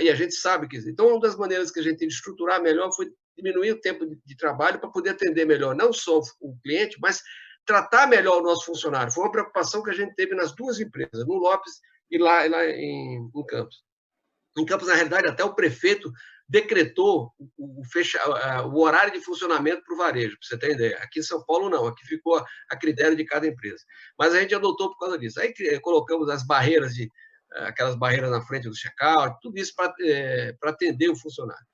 e a gente sabe que... Então, uma das maneiras que a gente tem de estruturar melhor foi diminuir o tempo de trabalho para poder atender melhor, não só o cliente, mas tratar melhor o nosso funcionário. Foi uma preocupação que a gente teve nas duas empresas, no Lopes e lá em Campos. Em Campos, na realidade, até o prefeito decretou o horário de funcionamento para o varejo, para você ter ideia. Aqui em São Paulo, não. Aqui ficou a critério de cada empresa. Mas a gente adotou por causa disso. Aí colocamos as barreiras, aquelas barreiras na frente do check-out, tudo isso para atender o funcionário.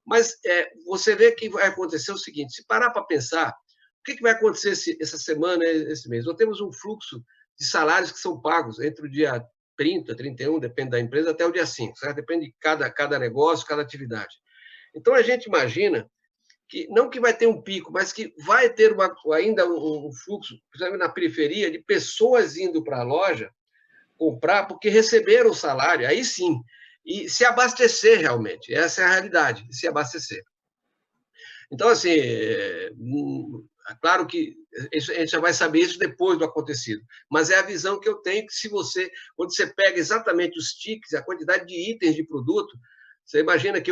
Mas você vê que vai acontecer o seguinte, se parar para pensar, o que vai acontecer essa semana, esse mês? Nós temos um fluxo de salários que são pagos entre o dia 30, 31, depende da empresa, até o dia 5, certo? Depende de cada negócio, cada atividade. Então, a gente imagina que, não que vai ter um pico, mas que vai ter ainda um fluxo, principalmente na periferia, de pessoas indo para a loja comprar porque receberam o salário, aí sim, e se abastecer realmente, essa é a realidade, se abastecer. Então, assim, é claro que a gente já vai saber isso depois do acontecido, mas é a visão que eu tenho que quando você pega exatamente os tickets, a quantidade de itens de produto, você imagina que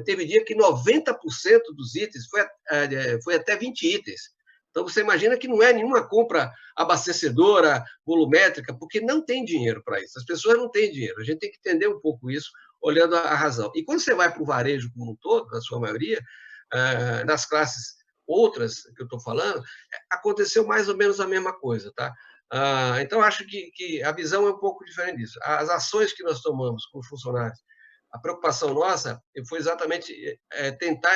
teve dia que 90% dos itens foi até 20 itens. Então, você imagina que não é nenhuma compra abastecedora, volumétrica, porque não tem dinheiro para isso. As pessoas não têm dinheiro. A gente tem que entender um pouco isso, olhando a razão. E quando você vai para o varejo como um todo, na sua maioria, nas classes outras que eu estou falando, aconteceu mais ou menos a mesma coisa, tá? Então, acho que a visão é um pouco diferente disso. As ações que nós tomamos com os funcionários, a preocupação nossa foi exatamente tentar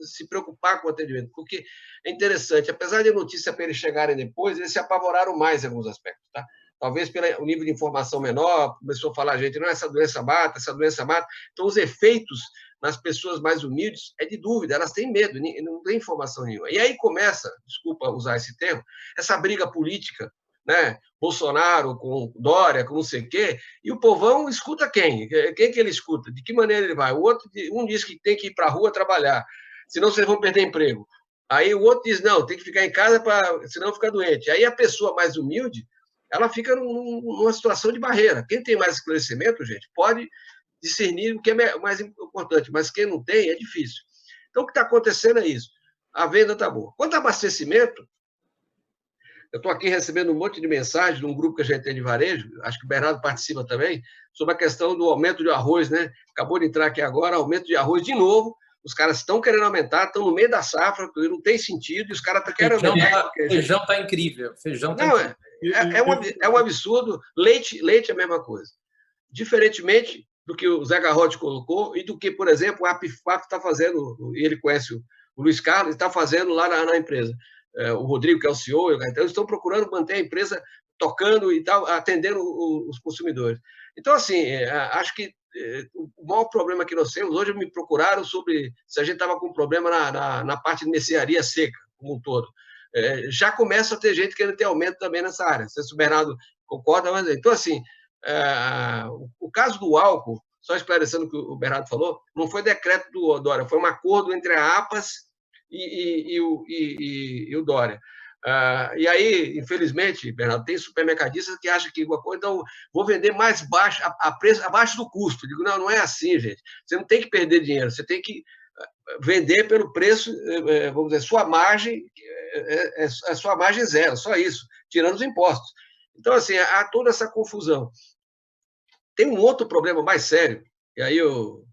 se preocupar com o atendimento, porque é interessante, apesar de notícia para eles chegarem depois, eles se apavoraram mais em alguns aspectos, tá? Talvez pelo nível de informação menor, começou a falar, gente, não, essa doença mata, essa doença mata. Então, os efeitos nas pessoas mais humildes é de dúvida, elas têm medo, não tem informação nenhuma. E aí começa, desculpa usar esse termo, essa briga política, né? Bolsonaro com Dória, com não sei o quê, e o povão escuta quem? Quem que ele escuta? De que maneira ele vai? Um diz que tem que ir para a rua trabalhar, senão vocês vão perder emprego. Aí o outro diz, não, tem que ficar em casa, senão fica doente. Aí a pessoa mais humilde, ela fica numa situação de barreira. Quem tem mais esclarecimento, gente, pode discernir o que é mais importante, mas quem não tem, é difícil. Então, o que está acontecendo é isso. A venda está boa. Quanto ao abastecimento, eu estou aqui recebendo um monte de mensagens de um grupo que a gente tem de varejo, acho que o Bernardo participa também, sobre a questão do aumento de arroz, né? Acabou de entrar aqui agora, aumento de arroz de novo. Os caras estão querendo aumentar, estão no meio da safra, não tem sentido, e os caras estão querendo aumentar. Feijão está incrível. Feijão tá não, incrível. É um absurdo. Leite é a mesma coisa. Diferentemente do que o Zé Garrote colocou e do que, por exemplo, o APIFAP está fazendo, e ele conhece o Luiz Carlos, está fazendo lá na empresa. O Rodrigo, que é o CEO, então eles estão procurando manter a empresa tocando e tal, atendendo os consumidores. Então, assim, acho que o maior problema que nós temos, hoje me procuraram sobre se a gente estava com problema na parte de mercearia seca, como um todo. Já começa a ter gente querendo ter aumento também nessa área. Não sei se o Bernardo concorda, mas... Então, assim, o caso do álcool, só esclarecendo o que o Bernardo falou, não foi decreto do Dória, foi um acordo entre a APAS e o Dória. E aí, infelizmente, Bernardo, tem supermercadistas que acham que então vou vender mais baixo, a preço abaixo do custo. Eu digo, não é assim, gente. Você não tem que perder dinheiro, você tem que vender pelo preço, vamos dizer, sua margem é sua margem zero, só isso, tirando os impostos. Então, assim, há toda essa confusão. Tem um outro problema mais sério, e aí eu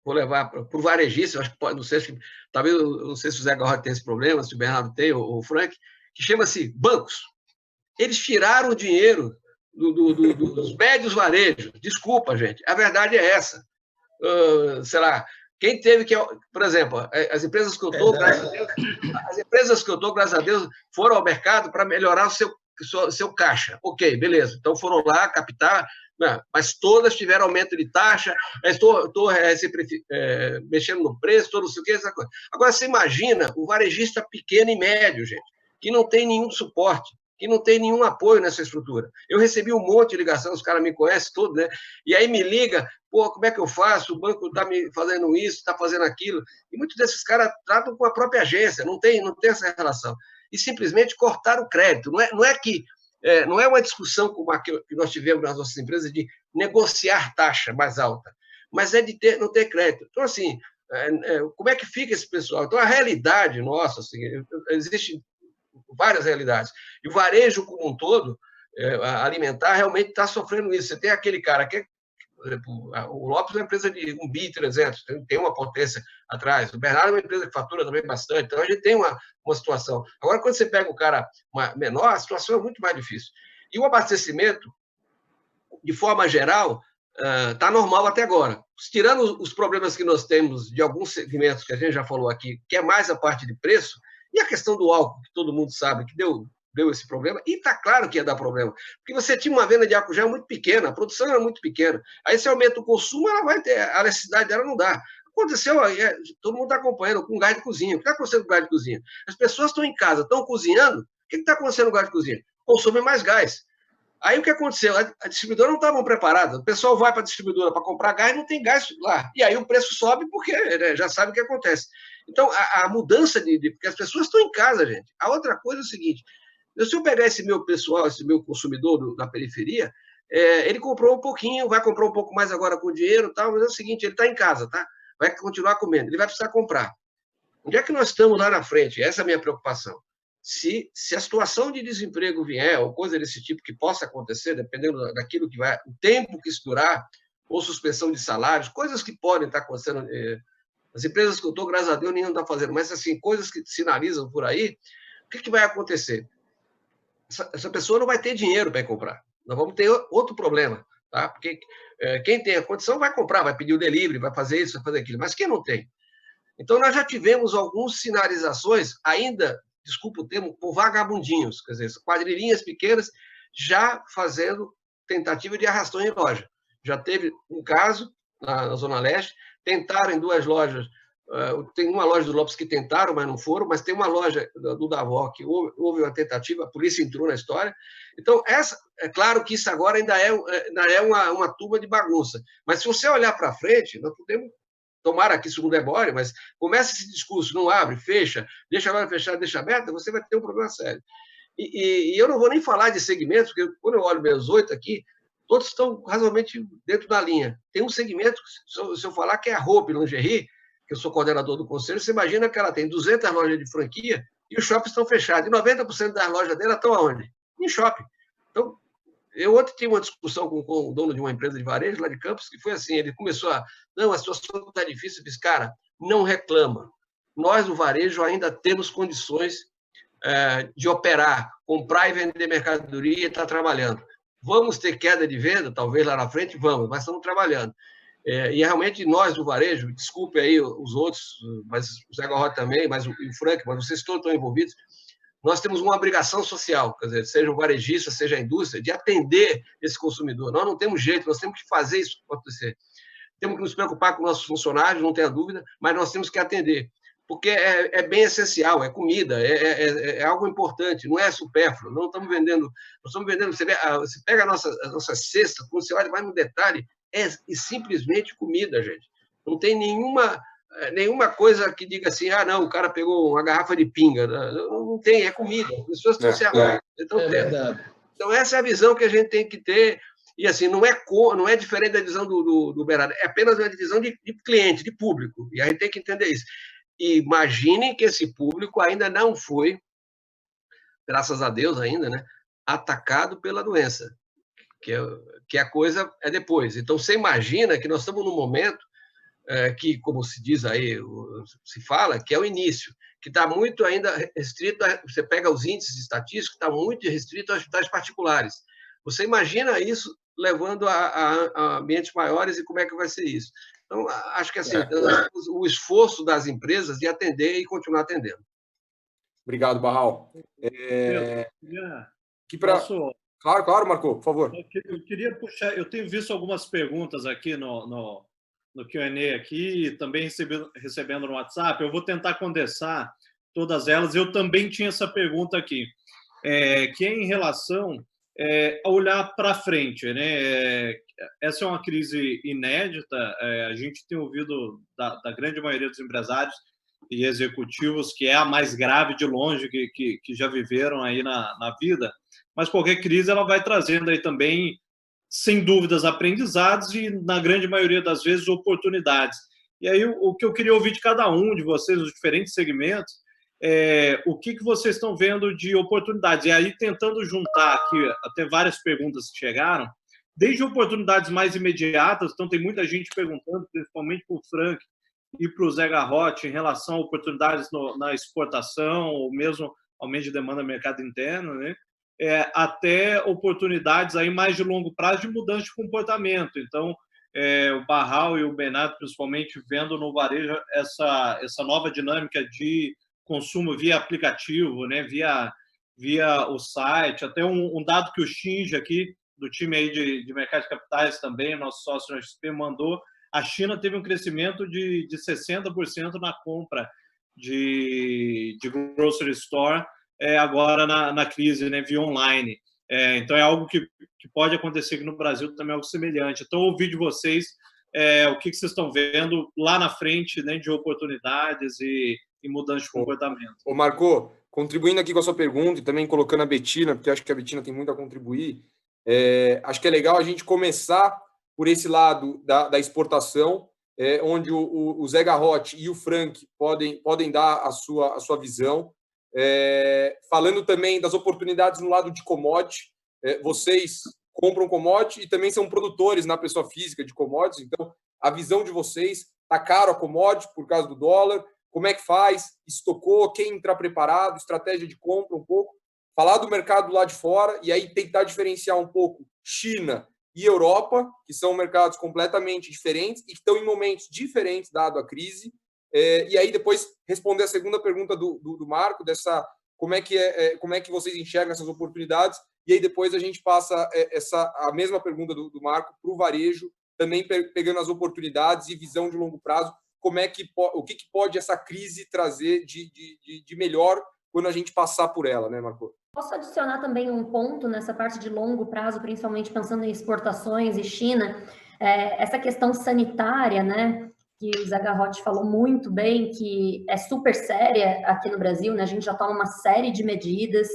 vou levar para o varejista, acho que pode, não sei se o Zé Garrote tem esse problema, se o Bernardo tem, ou o Frank, que chama-se bancos. Eles tiraram o dinheiro dos médios varejos. Desculpa, gente, a verdade é essa. Sei lá, quem teve que... Por exemplo, as empresas que eu estou, graças a Deus, foram ao mercado para melhorar o seu caixa. Ok, beleza. Então foram lá captar, mas todas tiveram aumento de taxa, estou mexendo no preço, não sei o que, essa coisa. Agora, você imagina o varejista pequeno e médio, gente, que não tem nenhum suporte, que não tem nenhum apoio nessa estrutura. Eu recebi um monte de ligação, os caras me conhecem tudo, né? E aí me liga, pô, como é que eu faço? O banco está me fazendo isso, está fazendo aquilo. E muitos desses caras tratam com a própria agência, não tem essa relação. E simplesmente cortaram o crédito. Não é uma discussão como a que nós tivemos nas nossas empresas de negociar taxa mais alta, mas é de não ter crédito. Então, assim, como é que fica esse pessoal? Então, a realidade nossa, assim, existe várias realidades. E o varejo como um todo, alimentar, realmente está sofrendo isso. Você tem aquele cara que, por exemplo, o Lopes é uma empresa de 1 bi 300, tem uma potência atrás. O Bernardo é uma empresa que fatura também bastante. Então, a gente tem uma situação. Agora, quando você pega o cara menor, a situação é muito mais difícil. E o abastecimento, de forma geral, está normal até agora. Tirando os problemas que nós temos de alguns segmentos que a gente já falou aqui, que é mais a parte de preço, e a questão do álcool, que todo mundo sabe que deu esse problema, e está claro que ia dar problema, porque você tinha uma venda de álcool gel muito pequena, a produção era muito pequena, aí se aumenta o consumo, ela vai ter, a necessidade dela não dá. Aconteceu, todo mundo está acompanhando, com gás de cozinha. O que está acontecendo com gás de cozinha? As pessoas estão em casa, estão cozinhando, o que está acontecendo com o gás de cozinha? Consomem mais gás. Aí o que aconteceu? A distribuidora não estava preparada, o pessoal vai para a distribuidora para comprar gás, não tem gás lá, e aí o preço sobe porque já sabe o que acontece. Então, a mudança porque as pessoas estão em casa, gente. A outra coisa é o seguinte, se eu pegar esse meu pessoal, esse meu consumidor da periferia, ele comprou um pouquinho, vai comprar um pouco mais agora com dinheiro e tal, mas é o seguinte, ele está em casa, tá? Vai continuar comendo, ele vai precisar comprar. Onde é que nós estamos lá na frente? Essa é a minha preocupação. se a situação de desemprego vier, ou coisa desse tipo que possa acontecer, dependendo daquilo que vai, o tempo que isso durar, ou suspensão de salários, coisas que podem estar acontecendo. As empresas que eu estou, graças a Deus, nenhum está fazendo, mas assim, coisas que sinalizam por aí, o que vai acontecer? Essa pessoa não vai ter dinheiro para comprar. Nós vamos ter outro problema, tá? Porque quem tem a condição vai comprar, vai pedir o delivery, vai fazer isso, vai fazer aquilo, mas quem não tem? Então, nós já tivemos algumas sinalizações, ainda, desculpa o termo, por vagabundinhos, quer dizer, quadrilhinhas pequenas já fazendo tentativa de arrastão em loja. Já teve um caso na Zona Leste, tentaram em 2 lojas, tem uma loja do Lopes que tentaram, mas não foram, mas tem uma loja do Davó que houve uma tentativa, a polícia entrou na história. Então, é claro que isso agora ainda é uma turma de bagunça, mas se você olhar para frente, nós podemos, tomara que isso não demore, mas começa esse discurso, não abre, fecha, deixa a loja fechada, deixa aberta, você vai ter um problema sério. E eu não vou nem falar de segmentos, porque quando eu olho meus 8 aqui, todos estão razoavelmente dentro da linha. Tem um segmento, se eu falar que é a roupa e lingerie, que eu sou coordenador do conselho, você imagina que ela tem 200 lojas de franquia e os shoppings estão fechados. E 90% das lojas dela estão aonde? Em shopping. Então, eu ontem tive uma discussão com o dono de uma empresa de varejo lá de Campos, que foi assim, ele começou não, a situação está difícil. Eu disse, cara, não reclama. Nós, do varejo, ainda temos condições de operar, comprar e vender mercadoria e estar trabalhando. Vamos ter queda de venda, talvez lá na frente, vamos, mas estamos trabalhando. E realmente nós do varejo, desculpe aí os outros, mas o Zé Garrote também, mas o Frank, mas vocês todos estão envolvidos, nós temos uma obrigação social, quer dizer, seja o varejista, seja a indústria, de atender esse consumidor. Nós não temos jeito, nós temos que fazer isso acontecer. Temos que nos preocupar com nossos funcionários, não tenha dúvida, mas nós temos que atender, porque é bem essencial, é comida, é algo importante, não é supérfluo. Não estamos vendendo, nós estamos vendendo. Você pega a nossa cesta, quando você olha mais no detalhe, é simplesmente comida, gente. Não tem nenhuma coisa que diga assim, não, o cara pegou uma garrafa de pinga. Não tem, é comida. As pessoas estão se arrumando. Então, essa é a visão que a gente tem que ter. E assim, não é diferente da visão do Berardo, é apenas uma visão de cliente, de público. E a gente tem que entender isso. E imaginem que esse público ainda não foi, graças a Deus ainda, né, atacado pela doença, que a coisa é depois. Então, você imagina que nós estamos num momento que, como se diz aí, se fala, que é o início, que está muito ainda restrito, você pega os índices estatísticos, está muito restrito a hospitais particulares. Você imagina isso levando a ambientes maiores e como é que vai ser isso? Então, acho que assim, o esforço das empresas de atender e continuar atendendo. Obrigado, Barral. Claro, Marco, por favor. Eu queria puxar, eu tenho visto algumas perguntas aqui no Q&A aqui, e também recebendo no WhatsApp. Eu vou tentar condensar todas elas. Eu também tinha essa pergunta aqui, que é em relação a olhar para frente, né? Essa é uma crise inédita. A gente tem ouvido da grande maioria dos empresários e executivos que é a mais grave de longe que já viveram aí na vida. Mas qualquer crise ela vai trazendo aí também, sem dúvidas, aprendizados e, na grande maioria das vezes, oportunidades. E aí, o que eu queria ouvir de cada um de vocês, os diferentes segmentos, o que vocês estão vendo de oportunidades. E aí, tentando juntar aqui até várias perguntas que chegaram, desde oportunidades mais imediatas, então tem muita gente perguntando, principalmente para o Frank e para o Zé Garrote, em relação a oportunidades na exportação, ou mesmo aumento de demanda no mercado interno, né? Até oportunidades aí mais de longo prazo de mudança de comportamento. Então, o Barral e o Bernardo, principalmente, vendo no varejo essa nova dinâmica de consumo via aplicativo, né? via o site. Até um dado que o Shinji aqui, do time aí de mercado de capitais também, nosso sócio na XP, mandou. A China teve um crescimento de 60% na compra de grocery store agora na crise, né, via online. Então, é algo que pode acontecer aqui no Brasil também, algo semelhante. Então, ouvir de vocês o que vocês estão vendo lá na frente, né, de oportunidades e mudança de comportamento. Ô Marco, contribuindo aqui com a sua pergunta e também colocando a Betina, porque acho que a Betina tem muito a contribuir, acho que é legal a gente começar por esse lado da exportação, onde o Zé Garrote e o Frank podem dar a sua visão. Falando também das oportunidades no lado de commodity, vocês compram commodity e também são produtores na pessoa física de commodities, então a visão de vocês, está caro a commodity por causa do dólar, como é que faz, estocou, quem entrar preparado, estratégia de compra um pouco, falar do mercado lá de fora e aí tentar diferenciar um pouco China e Europa, que são mercados completamente diferentes e que estão em momentos diferentes dado a crise, e aí depois responder a segunda pergunta do Marco, como é que vocês enxergam essas oportunidades, e aí depois a gente passa a mesma pergunta do Marco para o varejo, também pegando as oportunidades e visão de longo prazo, o que pode essa crise trazer de melhor quando a gente passar por ela, né, Marco? Posso adicionar também um ponto nessa parte de longo prazo, principalmente pensando em exportações e China, essa questão sanitária, né, que o Zé Garrote falou muito bem, que é super séria aqui no Brasil, né, a gente já toma uma série de medidas,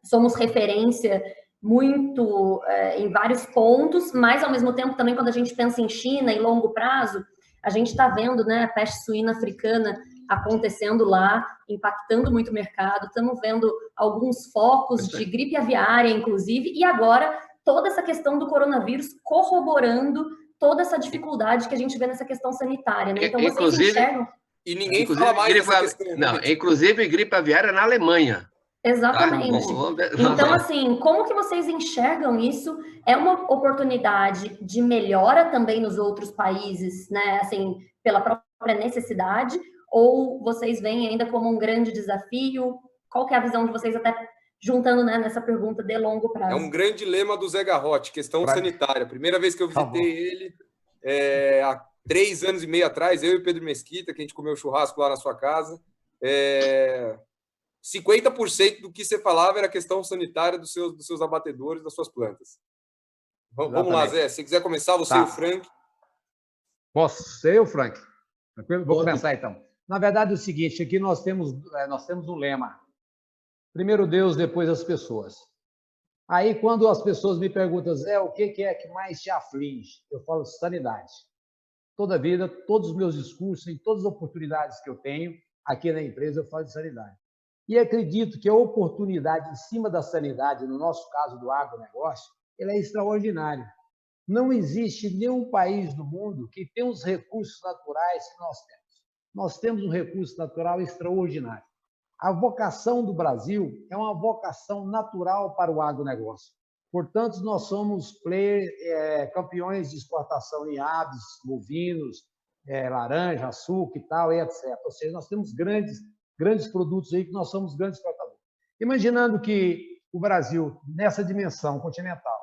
somos referência muito em vários pontos, mas ao mesmo tempo também quando a gente pensa em China e longo prazo, a gente está vendo, né, a peste suína africana acontecendo lá, impactando muito o mercado, estamos vendo alguns focos de gripe aviária, inclusive, e agora toda essa questão do coronavírus corroborando toda essa dificuldade que a gente vê nessa questão sanitária, né? Então, vocês enxergam... E ninguém fala mais dessa questão. Não, inclusive gripe aviária na Alemanha. Exatamente. Então, assim, como que vocês enxergam isso? É uma oportunidade de melhora também nos outros países, né? Assim, pela própria necessidade, ou vocês veem ainda como um grande desafio? Qual que é a visão de vocês, até juntando, né, nessa pergunta de longo prazo? É um grande lema do Zé Garrote, questão sanitária. Primeira vez que eu visitei ele, há 3 anos e meio atrás, eu e o Pedro Mesquita, que a gente comeu churrasco lá na sua casa, 50% do que você falava era questão sanitária dos seus abatedores, das suas plantas. Vamos lá, Zé. Se quiser começar, você e o Frank. Posso ser eu, Frank? Tranquilo? Vou começar, então. Na verdade, é o seguinte, aqui nós temos um lema. Primeiro Deus, depois as pessoas. Aí, quando as pessoas me perguntam, Zé, o que é que mais te aflige? Eu falo sanidade. Toda a vida, todos os meus discursos, em todas as oportunidades que eu tenho aqui na empresa, eu falo de sanidade. E acredito que a oportunidade em cima da sanidade, no nosso caso do agronegócio, ela é extraordinária. Não existe nenhum país do mundo que tenha os recursos naturais que nós temos. Nós temos um recurso natural extraordinário. A vocação do Brasil é uma vocação natural para o agronegócio. Portanto, nós somos campeões de exportação em aves, bovinos, laranja, açúcar e tal, e etc. Ou seja, nós temos grandes produtos aí que nós somos grandes exportadores. Imaginando que o Brasil, nessa dimensão continental,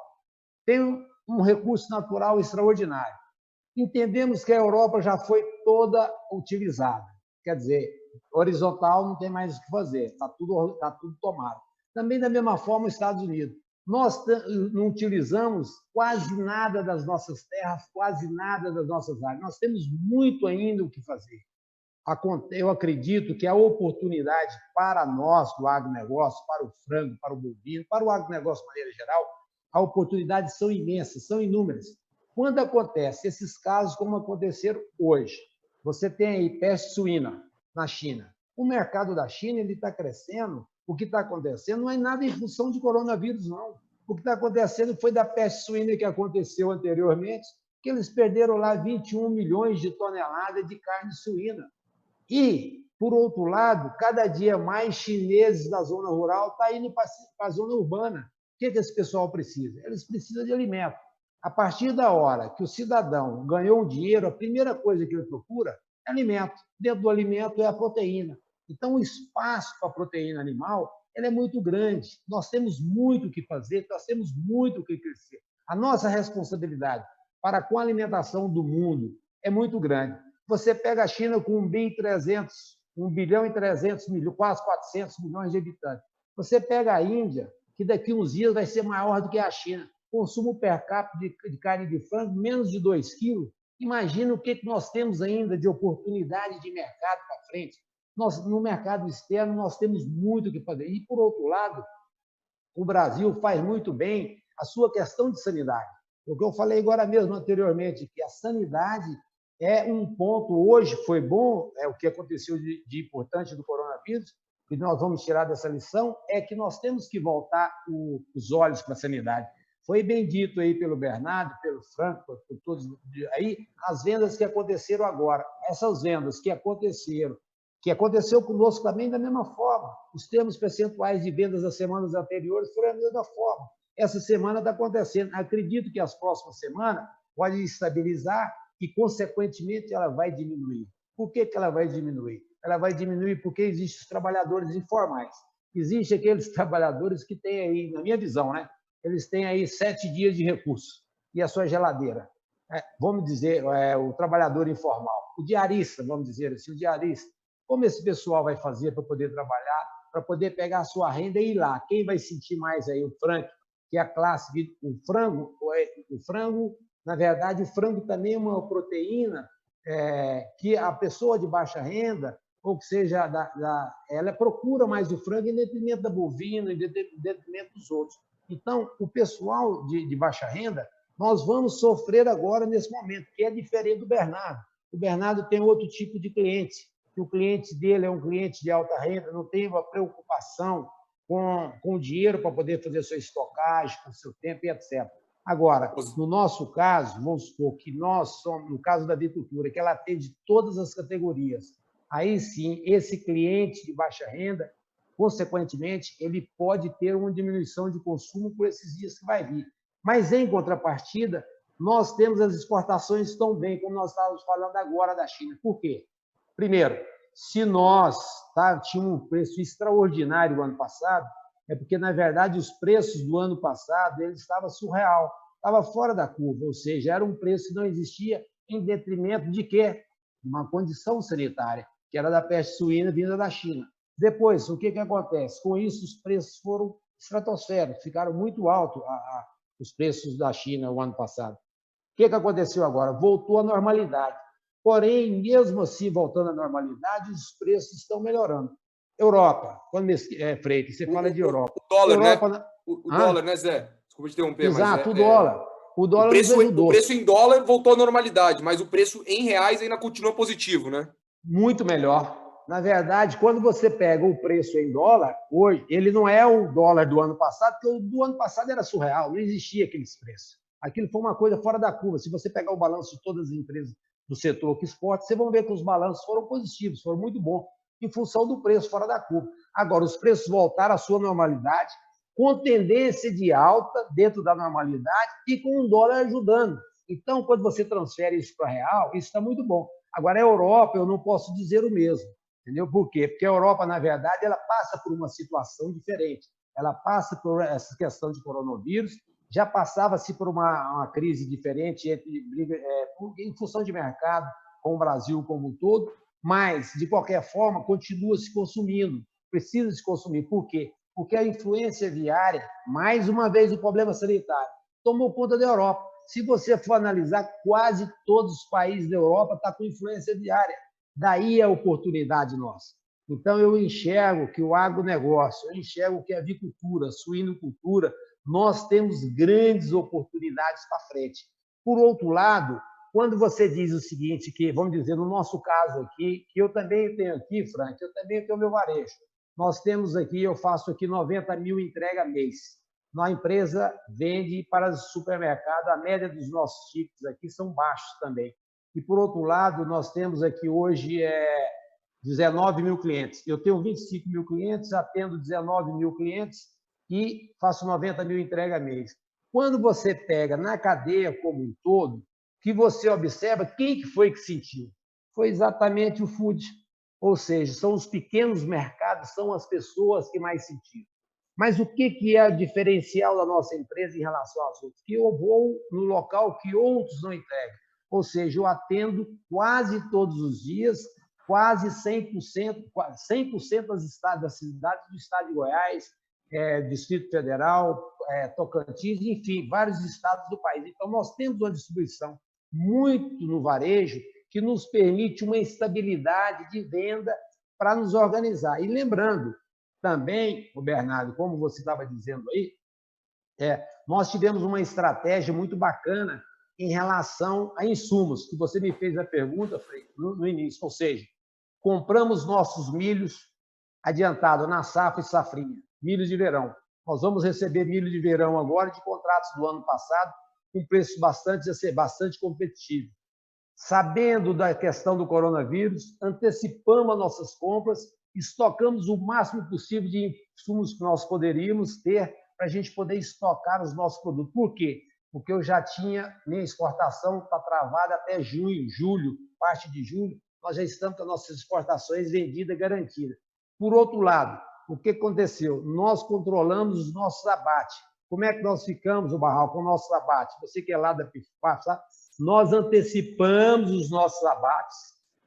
tem um recurso natural extraordinário. Entendemos que a Europa já foi toda utilizada. Quer dizer, horizontal não tem mais o que fazer, está tudo tomado. Também, da mesma forma, os Estados Unidos. Nós não utilizamos quase nada das nossas terras, quase nada das nossas áreas. Nós temos muito ainda o que fazer. Eu acredito que a oportunidade para nós, do agronegócio, para o frango, para o bovino, para o agronegócio de maneira geral, as oportunidades são imensas, são inúmeras. Quando acontece esses casos como aconteceram hoje, você tem aí peste suína na China. O mercado da China está crescendo. O que está acontecendo não é nada em função de coronavírus, não. O que está acontecendo foi da peste suína que aconteceu anteriormente, que eles perderam lá 21 milhões de toneladas de carne suína. E, por outro lado, cada dia mais chineses da zona rural estão indo para a zona urbana. O que esse pessoal precisa? Eles precisam de alimento. A partir da hora que o cidadão ganhou um dinheiro, a primeira coisa que ele procura é alimento. Dentro do alimento é a proteína. Então, o espaço para a proteína animal é muito grande. Nós temos muito o que fazer, nós temos muito o que crescer. A nossa responsabilidade para com a alimentação do mundo é muito grande. Você pega a China com 1 bilhão e 300 milhões, quase 400 milhões de habitantes. Você pega a Índia, que daqui a uns dias vai ser maior do que a China. Consumo per capita de carne de frango, menos de 2 quilos. Imagina o que nós temos ainda de oportunidade de mercado para frente. No mercado externo, nós temos muito o que fazer. E, por outro lado, o Brasil faz muito bem a sua questão de sanidade. O que eu falei agora mesmo anteriormente, que a sanidade é um ponto, hoje foi bom, o que aconteceu de importante do coronavírus, que nós vamos tirar dessa lição é que nós temos que voltar os olhos para a sanidade. Foi bem dito aí pelo Bernardo, pelo Franco, por todos aí, as vendas que aconteceram agora. Essas vendas que aconteceu conosco também da mesma forma. Os termos percentuais de vendas das semanas anteriores foram da mesma forma. Essa semana está acontecendo. Acredito que as próximas semanas pode estabilizar e, consequentemente, ela vai diminuir. Por que ela vai diminuir? Ela vai diminuir porque existem os trabalhadores informais. Existem aqueles trabalhadores que têm aí, na minha visão, né? Eles têm aí 7 dias de recurso e a sua geladeira. Vamos dizer, o trabalhador informal, o diarista, vamos dizer assim, o diarista. Como esse pessoal vai fazer para poder trabalhar, para poder pegar a sua renda e ir lá? Quem vai sentir mais aí? O frango, que é a classe, o frango, na verdade, o frango também é uma proteína que a pessoa de baixa renda, ou que seja, ela procura mais o frango em detrimento da bovina, em detrimento dos outros. Então, o pessoal de baixa renda, nós vamos sofrer agora nesse momento, que é diferente do Bernardo. O Bernardo tem outro tipo de cliente, que o cliente dele é um cliente de alta renda, não tem uma preocupação com o dinheiro para poder fazer sua estocagem, com o seu tempo e etc. Agora, no nosso caso, vamos supor que nós somos, no caso da avicultura, que ela atende todas as categorias, aí sim, esse cliente de baixa renda, consequentemente, ele pode ter uma diminuição de consumo por esses dias que vai vir. Mas, em contrapartida, nós temos as exportações tão bem, como nós estávamos falando agora da China. Por quê? Primeiro, se nós tínhamos um preço extraordinário no ano passado, é porque, na verdade, os preços do ano passado eles estavam surreal, estava fora da curva, ou seja, era um preço que não existia em detrimento de quê? De uma condição sanitária, que era da peste suína vinda da China. Depois, o que acontece? Com isso, os preços foram estratosféricos, ficaram muito altos os preços da China o ano passado. O que aconteceu agora? Voltou à normalidade. Porém, mesmo assim, voltando à normalidade, os preços estão melhorando. Europa, quando Freitas, você fala de Europa. O dólar, Europa, né? O dólar, né, Zé? Desculpa te interromper, exato, mas... o dólar. O dólar o preço em dólar voltou à normalidade, mas o preço em reais ainda continua positivo, né? Muito melhor. Na verdade, quando você pega o preço em dólar, hoje, ele não é o dólar do ano passado, porque o do ano passado era surreal, não existia aqueles preços. Aquilo foi uma coisa fora da curva. Se você pegar o balanço de todas as empresas do setor que exporta, vocês vão ver que os balanços foram positivos, foram muito bons, em função do preço fora da curva. Agora, os preços voltaram à sua normalidade, com tendência de alta dentro da normalidade e com o dólar ajudando. Então, quando você transfere isso para real, isso está muito bom. Agora, a Europa, eu não posso dizer o mesmo. Entendeu? Por quê? Porque a Europa, na verdade, ela passa por uma situação diferente. Ela passa por essa questão de coronavírus, já passava-se por uma crise diferente em função de mercado, com o Brasil como um todo, mas, de qualquer forma, continua se consumindo, precisa se consumir. Por quê? Porque a influência viária, mais uma vez o problema sanitário, tomou conta da Europa. Se você for analisar, quase todos os países da Europa estão com influência viária. Daí a oportunidade nossa. Então, eu enxergo que o agronegócio, eu enxergo que a avicultura, a suinocultura, nós temos grandes oportunidades para frente. Por outro lado, quando você diz o seguinte, que, vamos dizer, no nosso caso aqui, que eu também tenho aqui, Frank, eu também tenho meu varejo. Nós temos aqui, eu faço aqui 90 mil entrega mês. A empresa vende para o supermercado, a média dos nossos tickets aqui são baixos também. E, por outro lado, nós temos aqui hoje 19 mil clientes. Eu tenho 25 mil clientes, atendo 19 mil clientes e faço 90 mil entrega mês. Quando você pega na cadeia como um todo, que você observa quem que foi que sentiu? Foi exatamente o food. Ou seja, são os pequenos mercados, são as pessoas que mais sentiram. Mas o que é o diferencial da nossa empresa em relação aos outros? Que eu vou no local que outros não entregam. Ou seja, eu atendo quase todos os dias, quase 100% das cidades do estado de Goiás, Distrito Federal, Tocantins, enfim, vários estados do país. Então, nós temos uma distribuição muito no varejo que nos permite uma estabilidade de venda para nos organizar. E lembrando também, o Bernardo, como você estava dizendo aí, nós tivemos uma estratégia muito bacana em relação a insumos, que você me fez a pergunta, Frei, no início, ou seja, compramos nossos milhos adiantado na safra e safrinha, milho de verão. Nós vamos receber milho de verão agora de contratos do ano passado, com preço bastante competitivo. Sabendo da questão do coronavírus, antecipamos as nossas compras, estocamos o máximo possível de insumos que nós poderíamos ter para a gente poder estocar os nossos produtos. Por quê? Porque eu já tinha, minha exportação está travada até junho, julho, parte de julho, nós já estamos com as nossas exportações vendidas, garantidas. Por outro lado, o que aconteceu? Nós controlamos os nossos abates. Como é que nós ficamos, o Barral, com o nosso abate? Você que é lá da PIFPAF, sabe? Nós antecipamos os nossos abates,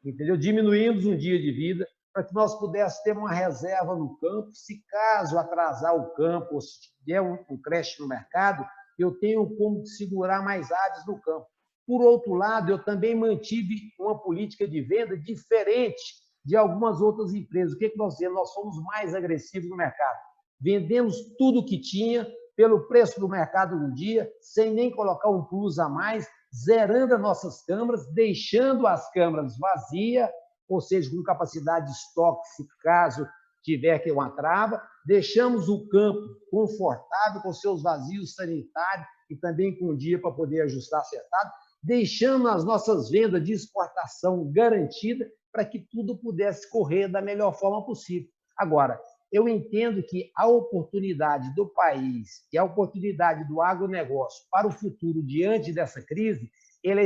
entendeu? Diminuímos um dia de vida para que nós pudéssemos ter uma reserva no campo. Se caso atrasar o campo ou se tiver um creche no mercado, eu tenho como segurar mais aves no campo. Por outro lado, eu também mantive uma política de venda diferente de algumas outras empresas. O que nós fizemos? Nós fomos mais agressivos no mercado. Vendemos tudo o que tinha pelo preço do mercado no dia, sem nem colocar um plus a mais, zerando as nossas câmaras, deixando as câmaras vazias, ou seja, com capacidade de estoque, se caso tiver que uma trava, deixamos o campo confortável, com seus vazios sanitários e também com um dia para poder ajustar acertado, deixando as nossas vendas de exportação garantidas para que tudo pudesse correr da melhor forma possível. Agora, eu entendo que a oportunidade do país e a oportunidade do agronegócio para o futuro diante dessa crise, ela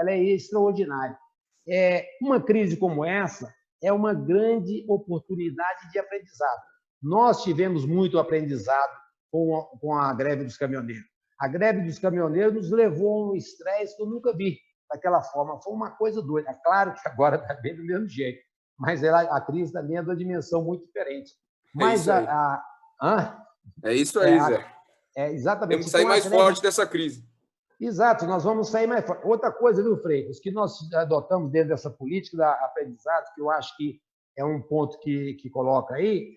é extraordinária. Uma crise como essa é uma grande oportunidade de aprendizado. Nós tivemos muito aprendizado com a greve dos caminhoneiros. A greve dos caminhoneiros nos levou a um estresse que eu nunca vi daquela forma. Foi uma coisa doida. É claro que agora está bem do mesmo jeito, mas a crise também é de uma dimensão muito diferente. Mas é isso aí, Zé. Exatamente. Temos que sair mais forte dessa crise. Exato, nós vamos sair mais forte. Outra coisa, viu, Frei? Os que nós adotamos dentro dessa política da aprendizado, que eu acho que é um ponto que coloca aí,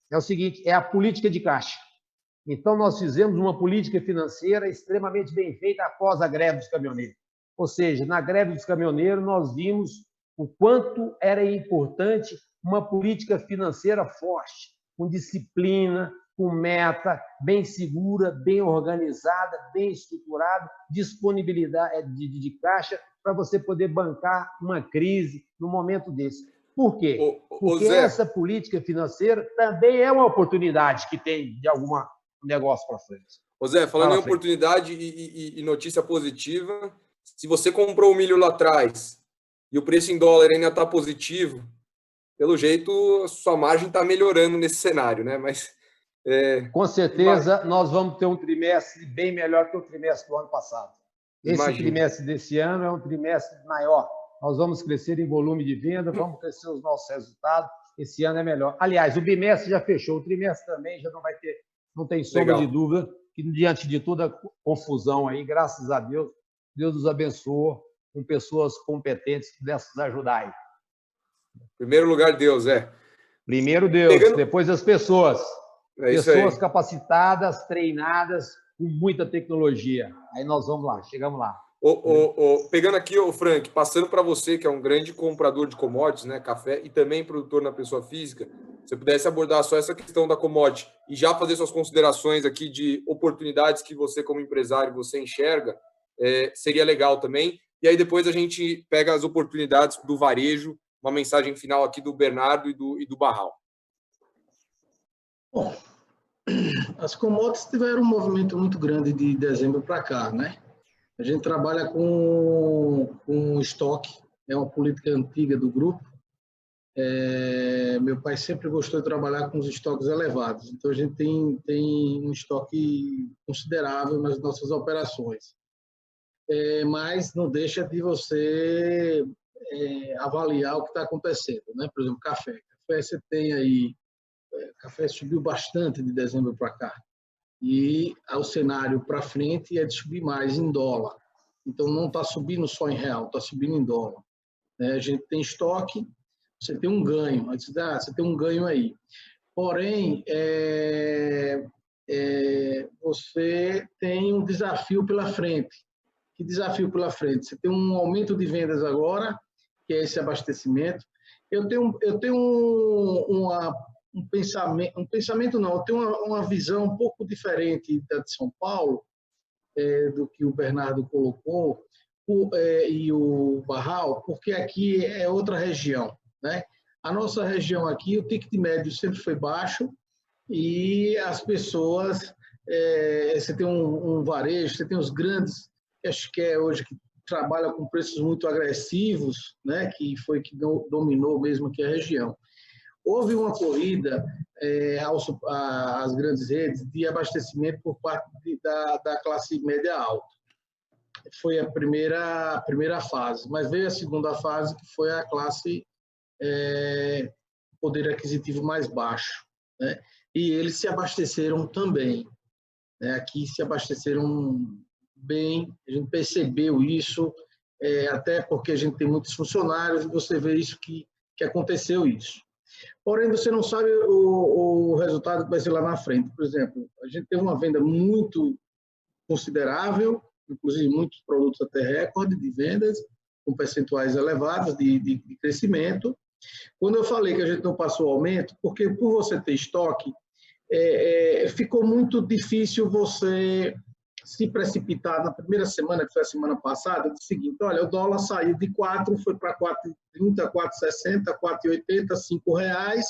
é o seguinte, é a política de caixa. Então, nós fizemos uma política financeira extremamente bem feita após a greve dos caminhoneiros. Ou seja, na greve dos caminhoneiros, nós vimos o quanto era importante uma política financeira forte, com disciplina, com meta, bem segura, bem organizada, bem estruturada, disponibilidade de caixa para você poder bancar uma crise no momento desse. Por quê? Porque essa política financeira também é uma oportunidade que tem de algum negócio para frente. Ô Zé, falando em oportunidade e notícia positiva, se você comprou o milho lá atrás e o preço em dólar ainda está positivo, pelo jeito, a sua margem está melhorando nesse cenário, né? Mas com certeza, nós vamos ter um trimestre bem melhor que o trimestre do ano passado. Esse trimestre desse ano é um trimestre maior. Nós vamos crescer em volume de venda, vamos crescer os nossos resultados. Esse ano é melhor. Aliás, o bimestre já fechou, o trimestre também já não vai ter, não tem sombra de dúvida que, diante de toda a confusão aí, graças a Deus, Deus nos abençoou com pessoas competentes que pudessem nos ajudar aí. Primeiro lugar, Deus, Primeiro Deus, depois as pessoas. Pessoas capacitadas, treinadas, com muita tecnologia. Aí nós vamos lá, chegamos lá. Pegando aqui, Frank, passando para você, que é um grande comprador de commodities, né, café, e também produtor na pessoa física, se você pudesse abordar só essa questão da commodity e já fazer suas considerações aqui de oportunidades que você, como empresário, você enxerga, seria legal também. E aí depois a gente pega as oportunidades do varejo, uma mensagem final aqui do Bernardo e do Barral. Bom, as commodities tiveram um movimento muito grande de dezembro para cá, né? A gente trabalha com estoque, é uma política antiga do grupo. Meu pai sempre gostou de trabalhar com os estoques elevados, então a gente tem um estoque considerável nas nossas operações. Mas não deixa de você avaliar o que está acontecendo, né? Por exemplo, café. Café você tem aí, café subiu bastante de dezembro para cá. E o cenário para frente é de subir mais em dólar. Então, não está subindo só em real, está subindo em dólar. A gente tem estoque, você tem um ganho. Você tem um ganho aí. Porém, você tem um desafio pela frente. Que desafio pela frente? Você tem um aumento de vendas agora, que é esse abastecimento, Eu tenho um pensamento não, eu tenho uma visão um pouco diferente da de São Paulo, do que o Bernardo colocou, e o Barral, porque aqui é outra região, né? A nossa região aqui, o ticket médio sempre foi baixo e as pessoas, você tem um varejo, você tem os grandes, acho que é hoje que trabalha com preços muito agressivos, né? Que foi que dominou mesmo aqui a região. Houve uma corrida às grandes redes de abastecimento por parte da classe média alta. Foi a primeira fase, mas veio a segunda fase, que foi a classe poder aquisitivo mais baixo, né? E eles se abasteceram também, né? Aqui se abasteceram bem, a gente percebeu isso, até porque a gente tem muitos funcionários e você vê isso que aconteceu isso. Porém, você não sabe o resultado que vai ser lá na frente. Por exemplo, a gente teve uma venda muito considerável, inclusive muitos produtos até recorde de vendas, com percentuais elevados de crescimento. Quando eu falei que a gente não passou aumento, porque por você ter estoque, ficou muito difícil você se precipitar na primeira semana, que foi a semana passada, do seguinte: olha, o dólar saiu de 4, foi para 4,30, 4,60, 4,80, R$5,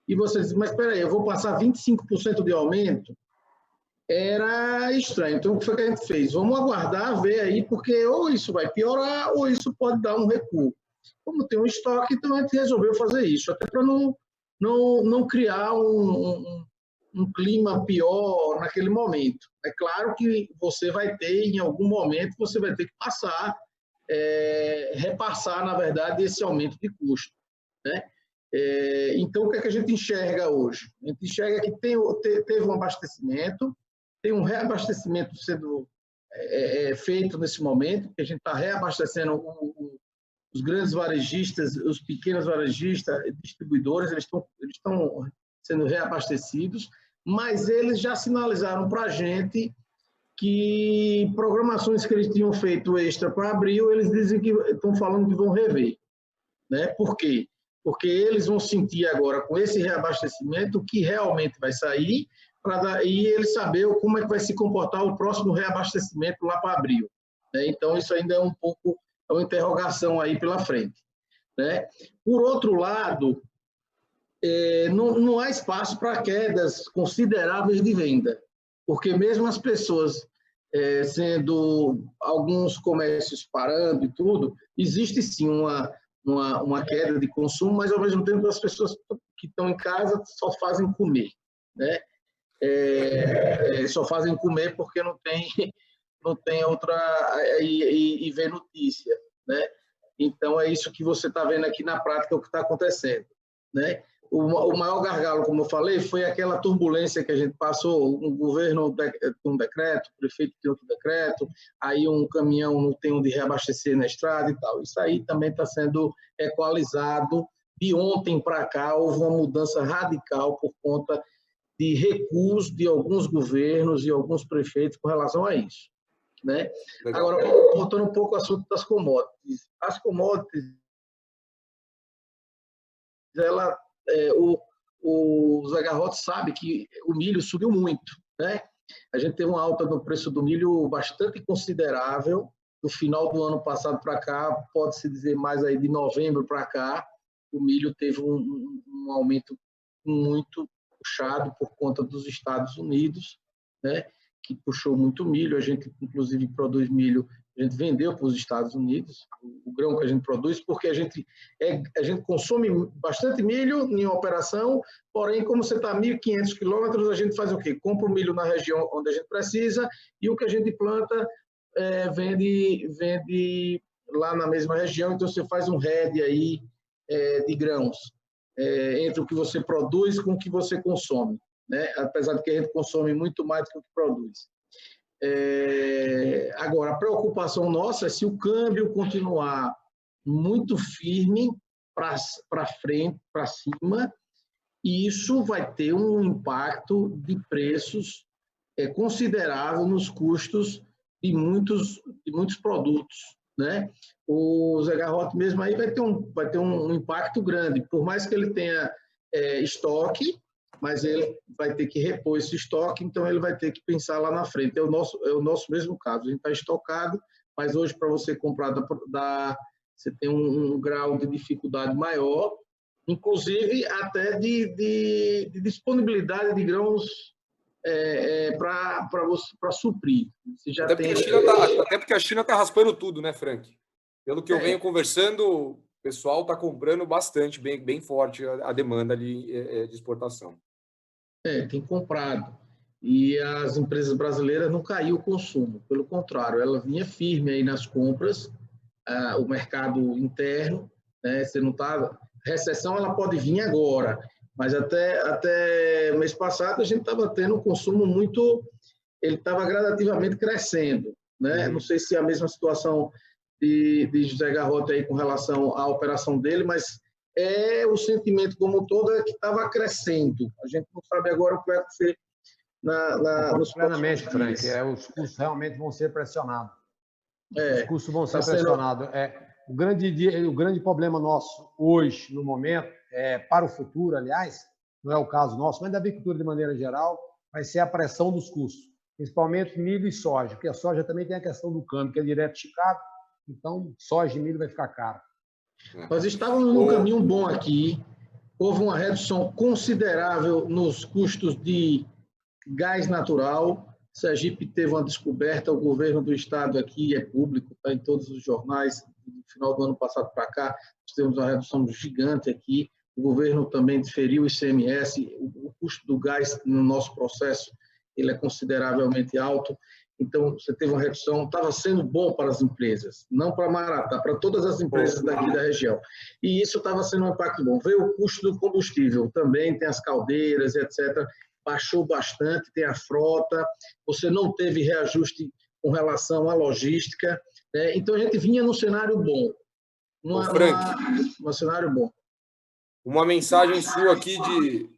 e você diz, mas espera aí, eu vou passar 25% de aumento? Era estranho. Então, o que foi que a gente fez? Vamos aguardar, ver aí, porque ou isso vai piorar, ou isso pode dar um recuo. Como tem um estoque, então a gente resolveu fazer isso, até para não criar um clima pior naquele momento. É claro que você vai ter, em algum momento, você vai ter que repassar, na verdade, esse aumento de custo, né? Então, o que é que a gente enxerga hoje? A gente enxerga que teve um abastecimento, tem um reabastecimento sendo feito nesse momento, que a gente está reabastecendo os grandes varejistas, os pequenos varejistas, distribuidores, eles estão sendo reabastecidos, mas eles já sinalizaram para a gente que programações que eles tinham feito extra para abril, eles dizem que estão falando que vão rever, né? Por quê? Porque eles vão sentir agora, com esse reabastecimento, o que realmente vai sair, e eles saber como é que vai se comportar o próximo reabastecimento lá para abril, né? Então, isso ainda é uma interrogação aí pela frente, né? Por outro lado, não há espaço para quedas consideráveis de venda, porque mesmo as pessoas, sendo alguns comércios parando e tudo, existe sim uma queda de consumo, mas ao mesmo tempo as pessoas que estão em casa só fazem comer, né? Só fazem comer porque não tem outra e ver notícia, né? Então é isso que você está vendo aqui na prática, o que está acontecendo, né? O maior gargalo, como eu falei, foi aquela turbulência que a gente passou, um governo tem um decreto, o prefeito tem outro decreto, aí um caminhão não tem onde reabastecer na estrada e tal. Isso aí também está sendo equalizado. De ontem para cá houve uma mudança radical por conta de recuos de alguns governos e alguns prefeitos com relação a isso, né? Agora, voltando um pouco ao assunto das commodities. As commodities, o Zé Garrote sabe que o milho subiu muito, né? A gente teve uma alta no preço do milho bastante considerável do final do ano passado para cá, pode-se dizer mais aí de novembro para cá, o milho teve um aumento muito puxado por conta dos Estados Unidos, né? Que puxou muito milho. A gente, inclusive, produz milho, a gente vendeu para os Estados Unidos, o grão que a gente produz, porque a gente consome bastante milho em operação, porém, como você está a 1.500 quilômetros, a gente faz o quê? Compra o milho na região onde a gente precisa e o que a gente planta vende lá na mesma região, então você faz um hedge aí de grãos, entre o que você produz com o que você consome, né? Apesar de que a gente consome muito mais do que o que produz. Agora, a preocupação nossa é se o câmbio continuar muito firme para frente, para cima, e isso vai ter um impacto de preços considerável nos custos de muitos produtos, né? O Zé Garrote mesmo aí vai ter um impacto grande, por mais que ele tenha estoque, mas ele vai ter que repor esse estoque, então ele vai ter que pensar lá na frente. É o nosso mesmo caso, a gente está estocado, mas hoje para você comprar, você tem um grau de dificuldade maior, inclusive até de disponibilidade de grãos para suprir. Você já até, tem... porque a China está raspando tudo, né, Frank? Pelo que eu venho conversando, o pessoal está comprando bastante, bem forte a demanda ali de exportação. Tem comprado. E as empresas brasileiras não caiu o consumo, pelo contrário, ela vinha firme aí nas compras, o mercado interno, né? Você não tá... Recessão ela pode vir agora, mas até mês passado a gente estava tendo um consumo muito... Ele estava gradativamente crescendo, né? Não sei se é a mesma situação de José Garrote aí com relação à operação dele, mas o sentimento como um todo é que estava crescendo. A gente não sabe agora o que vai acontecer nos plenamente, Frank. Os custos realmente vão ser pressionados. Os custos vão ser pressionados. O grande problema nosso hoje, no momento, para o futuro, aliás, não é o caso nosso, mas da agricultura de maneira geral, vai ser a pressão dos custos, principalmente milho e soja, porque a soja também tem a questão do câmbio, que é direto de Chicago, então soja e milho vai ficar caro. Nós estávamos num caminho bom aqui, houve uma redução considerável nos custos de gás natural. Sergipe teve uma descoberta, o governo do estado aqui é público, está em todos os jornais, no final do ano passado para cá, nós temos uma redução gigante aqui, o governo também diferiu o ICMS, o custo do gás no nosso processo ele é consideravelmente alto, então você teve uma redução, estava sendo bom para as empresas, não para Maratá, para todas as empresas daqui da região, e isso estava sendo um impacto bom. Veio o custo do combustível, também tem as caldeiras, etc., baixou bastante, tem a frota, você não teve reajuste com relação à logística, né? Então a gente vinha num cenário bom. Um cenário bom. Uma mensagem sua aqui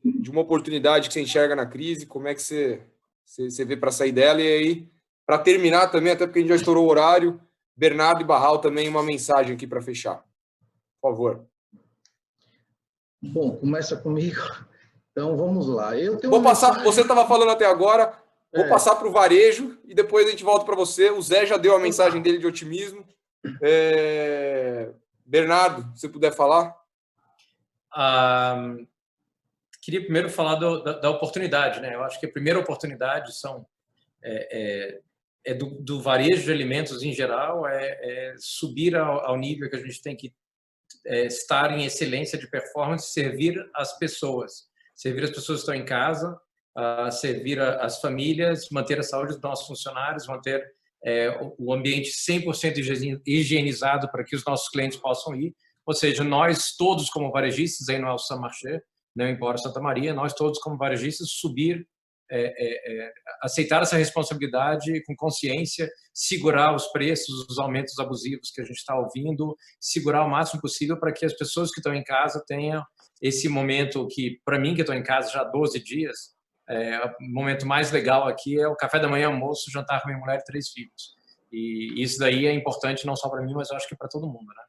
de uma oportunidade que você enxerga na crise, como é que você vê para sair dela? E aí, para terminar também, até porque a gente já estourou o horário, Bernardo e Barral também uma mensagem aqui para fechar. Por favor. Bom, começa comigo. Então, vamos lá. Você estava falando até agora, vou passar para o varejo e depois a gente volta para você. O Zé já deu a mensagem dele de otimismo. Bernardo, se puder falar. Queria primeiro falar da oportunidade, né? Eu acho que a primeira oportunidade do varejo de alimentos em geral, subir ao nível que a gente tem que estar em excelência de performance, servir as pessoas que estão em casa, servir as famílias, manter a saúde dos nossos funcionários, manter o ambiente 100% higienizado para que os nossos clientes possam ir. Ou seja, nós todos como varejistas, aí no El San Marché, não importa Santa Maria, nós todos como varejistas aceitar essa responsabilidade com consciência, segurar os preços, os aumentos abusivos que a gente está ouvindo, segurar o máximo possível para que as pessoas que estão em casa tenham esse momento que, para mim, que estou em casa já há 12 dias, o momento mais legal aqui é o café da manhã, almoço, jantar com minha mulher e 3 filhos. E isso daí é importante não só para mim, mas eu acho que para todo mundo, né?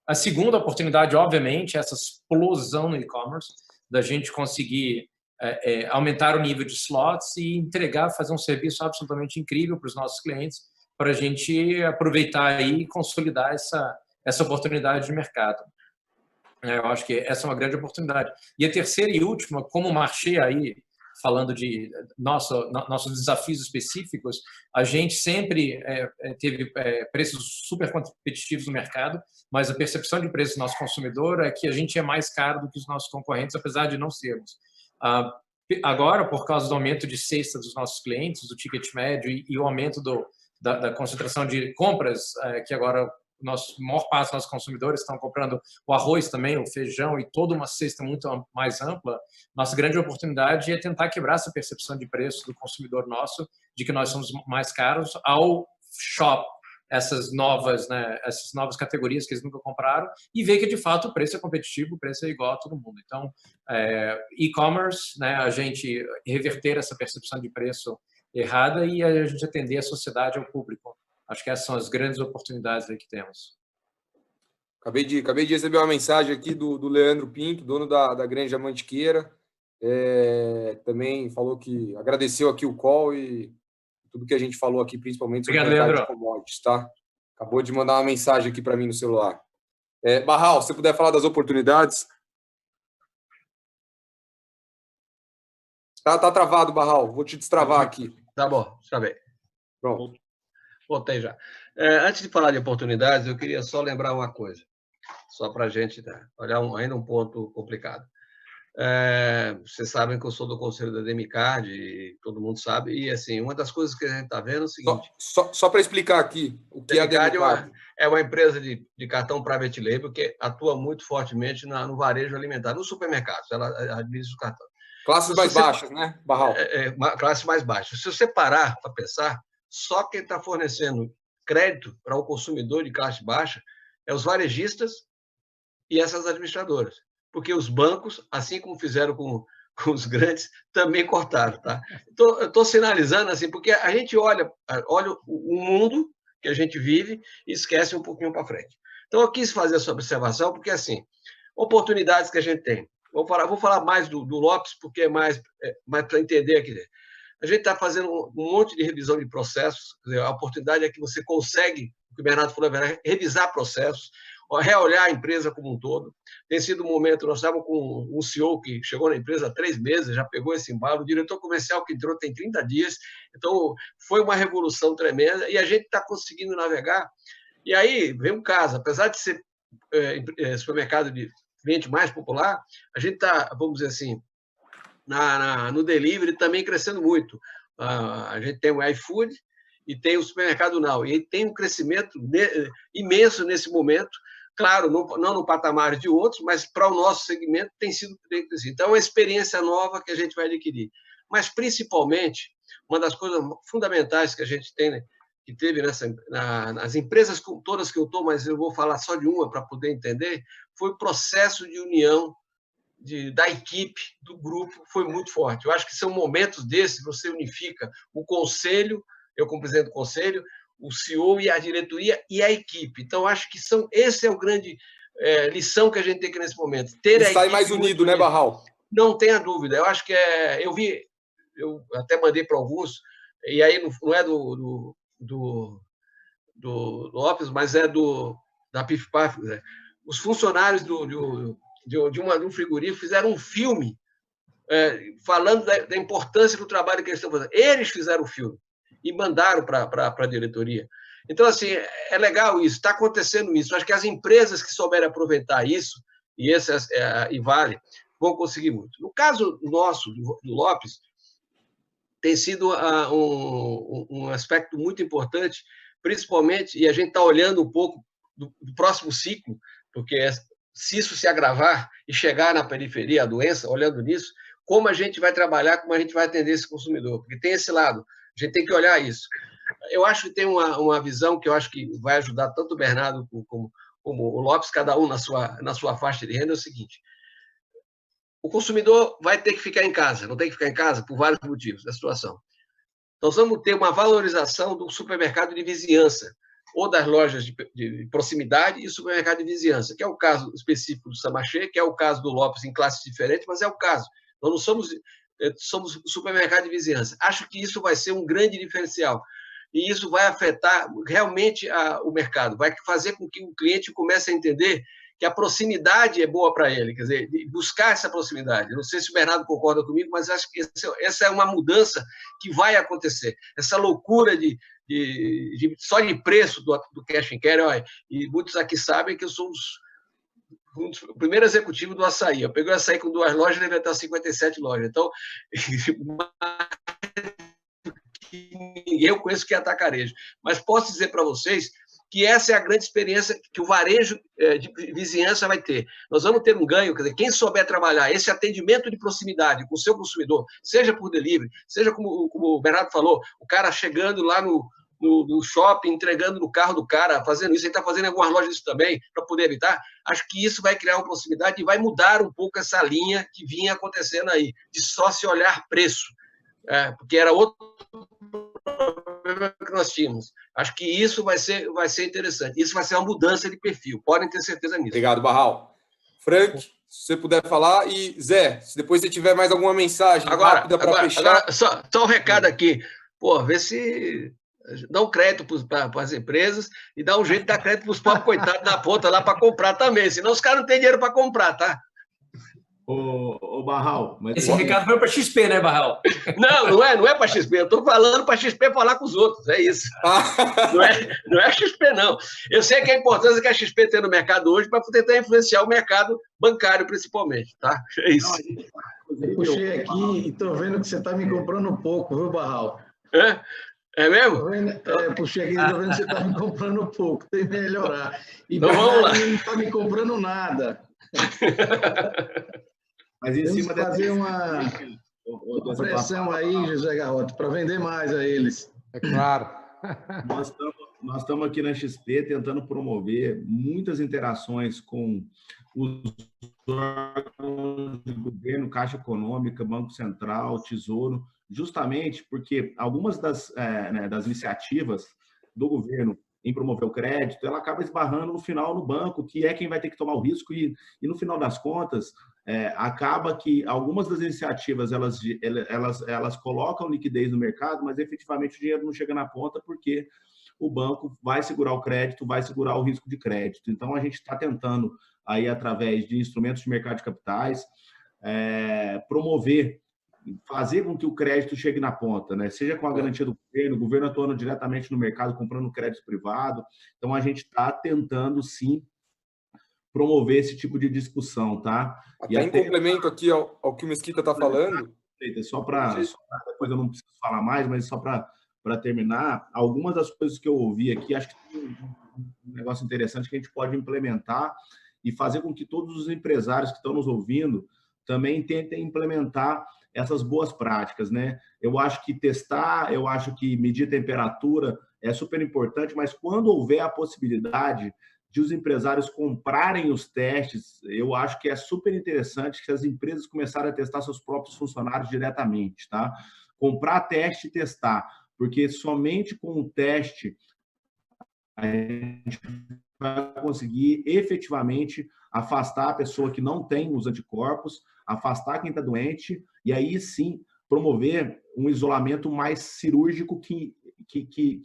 A segunda oportunidade, obviamente, é essa explosão no e-commerce, da gente conseguir aumentar o nível de slots e fazer um serviço absolutamente incrível para os nossos clientes, para a gente aproveitar e consolidar essa oportunidade de mercado. Eu acho que essa é uma grande oportunidade. E a terceira e última, como marché aí, falando de nossos desafios específicos, a gente sempre teve preços super competitivos no mercado, mas a percepção de preço do nosso consumidor é que a gente é mais caro do que os nossos concorrentes, apesar de não sermos. Agora, por causa do aumento de cesta dos nossos clientes, do ticket médio e o aumento da concentração de compras, que agora a maior parte dos nossos consumidores estão comprando o arroz também, o feijão e toda uma cesta muito mais ampla, nossa grande oportunidade é tentar quebrar essa percepção de preço do consumidor nosso, de que nós somos mais caros, ao shop essas novas categorias que eles nunca compraram e ver que, de fato, o preço é competitivo, o preço é igual a todo mundo. Então, e-commerce, né, a gente reverter essa percepção de preço errada e a gente atender a sociedade, ao público Acho que essas são as grandes oportunidades aí que temos. Acabei de receber uma mensagem aqui do Leandro Pinto, dono da Granja Mantiqueira. Também falou que agradeceu aqui o call e tudo que a gente falou aqui, principalmente sobre o mercado de commodities, tá? Acabou de mandar uma mensagem aqui para mim no celular. Barral, se você puder falar das oportunidades. Tá travado, Barral. Vou te destravar aqui. Tá bom, está bem. Pronto. Voltei já. Antes de falar de oportunidades, eu queria só lembrar uma coisa, só para a gente olhar ainda um ponto complicado. Vocês sabem que eu sou do conselho da Demicard, e todo mundo sabe, e assim, uma das coisas que a gente está vendo é o seguinte... Só para explicar aqui, o que é a Demicard? É uma empresa de cartão private label que atua muito fortemente no varejo alimentar, nos supermercados, ela administra o cartão. Classes mais baixas, né, Barral? Classe mais baixa. Se você parar para pensar, só quem está fornecendo crédito para o consumidor de classe baixa é os varejistas e essas administradoras. Porque os bancos, assim como fizeram com os grandes, também cortaram. Tá? Então, eu estou sinalizando assim, porque a gente olha o mundo que a gente vive e esquece um pouquinho para frente. Então, eu quis fazer essa observação, porque, assim, oportunidades que a gente tem. Vou falar mais do Lopes, porque é mais para entender aqui. A gente está fazendo um monte de revisão de processos. Quer dizer, a oportunidade é que você consegue, o que o Bernardo falou, revisar processos, reolhar a empresa como um todo. Tem sido um momento, nós estávamos com um CEO que chegou na empresa há 3 meses, já pegou esse embalo, o diretor comercial que entrou tem 30 dias, então foi uma revolução tremenda e a gente está conseguindo navegar. E aí vem um caso, apesar de ser supermercado de cliente mais popular, a gente está, vamos dizer assim, no delivery também crescendo muito. A gente tem o iFood e tem o supermercado Now, e tem um crescimento imenso nesse momento, claro, não no patamar de outros, mas para o nosso segmento tem sido crescido. Então, é uma experiência nova que a gente vai adquirir. Mas, principalmente, uma das coisas fundamentais que a gente tem, né, que teve nas empresas todas que eu estou, mas eu vou falar só de uma para poder entender, foi o processo de união da equipe, do grupo, foi muito forte. Eu acho que são momentos desses, você unifica o conselho, eu como presidente do conselho, o CEO e a diretoria e a equipe. Então, acho que esse é o grande lição que a gente tem aqui nesse momento. Está mais unido, né, Barral? Não tenha dúvida. Eu acho que eu até mandei para alguns, e aí não é do Lopes, mas é da PIF-PAF. Né? Os funcionários de um frigorífico fizeram um filme falando da importância do trabalho que eles estão fazendo. Eles fizeram o filme e mandaram para a diretoria. Então, assim, é legal isso, está acontecendo isso. Acho que as empresas que souberem aproveitar isso, e Vale, vão conseguir muito. No caso nosso, do Lopes, tem sido um aspecto muito importante, principalmente, e a gente está olhando um pouco do próximo ciclo, porque se isso se agravar e chegar na periferia, a doença, olhando nisso, como a gente vai trabalhar, como a gente vai atender esse consumidor, porque tem esse lado, a gente tem que olhar isso. Eu acho que tem uma visão que eu acho que vai ajudar tanto o Bernardo como o Lopes, cada um na sua faixa de renda, é o seguinte: o consumidor vai ter que ficar em casa, não tem que ficar em casa por vários motivos da situação. Nós vamos ter uma valorização do supermercado de vizinhança, ou das lojas de proximidade e supermercado de vizinhança, que é o caso específico do Samachê, que é o caso do Lopes em classes diferentes, mas é o caso. Nós não somos supermercado de vizinhança. Acho que isso vai ser um grande diferencial. E isso vai afetar realmente o mercado, vai fazer com que o cliente comece a entender que a proximidade é boa para ele, quer dizer, buscar essa proximidade. Não sei se o Bernardo concorda comigo, mas acho que essa é uma mudança que vai acontecer. Essa loucura só de preço do cash and carry, olha, e muitos aqui sabem que eu sou o primeiro executivo do açaí. Eu peguei o açaí com 2 lojas e levei até 57 lojas. Então, eu conheço que é atacarejo. Mas posso dizer para vocês que essa é a grande experiência que o varejo de vizinhança vai ter. Nós vamos ter um ganho, quer dizer, quem souber trabalhar esse atendimento de proximidade com o seu consumidor, seja por delivery, seja como o Bernardo falou, o cara chegando lá no shopping, entregando no carro do cara, fazendo isso, ele está fazendo em algumas lojas isso também, para poder evitar, acho que isso vai criar uma proximidade e vai mudar um pouco essa linha que vinha acontecendo aí, de só se olhar preço, porque era outro problema que nós tínhamos. Acho que isso vai ser interessante. Isso vai ser uma mudança de perfil. Podem ter certeza nisso. Obrigado, Barral. Frank, se você puder falar. E, Zé, se depois você tiver mais alguma mensagem rápida para fechar. Agora, só um recado aqui. Pô, vê se dá um crédito para as empresas e dá um jeito de dar crédito para os pobres coitados da ponta lá para comprar também. Senão os caras não têm dinheiro para comprar, tá? Ô Barral, mas esse recado foi para XP, né, Barral? Não é para XP. Eu estou falando para XP falar com os outros. É isso. Não é XP, não. Eu sei que a importância que a XP tem no mercado hoje para tentar influenciar o mercado bancário, principalmente, tá? É isso. Eu puxei aqui e estou vendo que você está me comprando pouco, viu, Barral? É mesmo? Puxei aqui e estou vendo que você está me comprando pouco. Tem que melhorar. E então vamos lá. Não está me comprando nada. Mas em cima de fazer uma pressão aí, José Garrote, para vender mais a eles. É claro. Nós estamos aqui na XP tentando promover muitas interações com os órgãos de governo, Caixa Econômica, Banco Central, Tesouro, justamente porque algumas das iniciativas do governo em promover o crédito, ela acaba esbarrando no final no banco, que é quem vai ter que tomar o risco, e no final das contas, acaba que algumas das iniciativas elas colocam liquidez no mercado, mas efetivamente o dinheiro não chega na ponta porque o banco vai segurar o crédito, vai segurar o risco de crédito. Então, a gente está tentando, aí, através de instrumentos de mercado de capitais, promover, fazer com que o crédito chegue na ponta, né? Seja com a garantia do governo, o governo atuando diretamente no mercado, comprando crédito privado. Então, a gente está tentando, sim, promover esse tipo de discussão, tá? Até em complemento aqui ao que o Mesquita está falando. Só para depois eu não preciso falar mais, mas só para terminar, algumas das coisas que eu ouvi aqui, acho que tem um negócio interessante que a gente pode implementar e fazer com que todos os empresários que estão nos ouvindo também tentem implementar essas boas práticas, né? Eu acho que testar, eu acho que medir temperatura é super importante, mas quando houver a possibilidade de os empresários comprarem os testes, eu acho que é super interessante que as empresas começarem a testar seus próprios funcionários diretamente, tá? Comprar teste e testar, porque somente com o teste a gente vai conseguir efetivamente afastar a pessoa que não tem os anticorpos, afastar quem está doente, e aí sim promover um isolamento mais cirúrgico que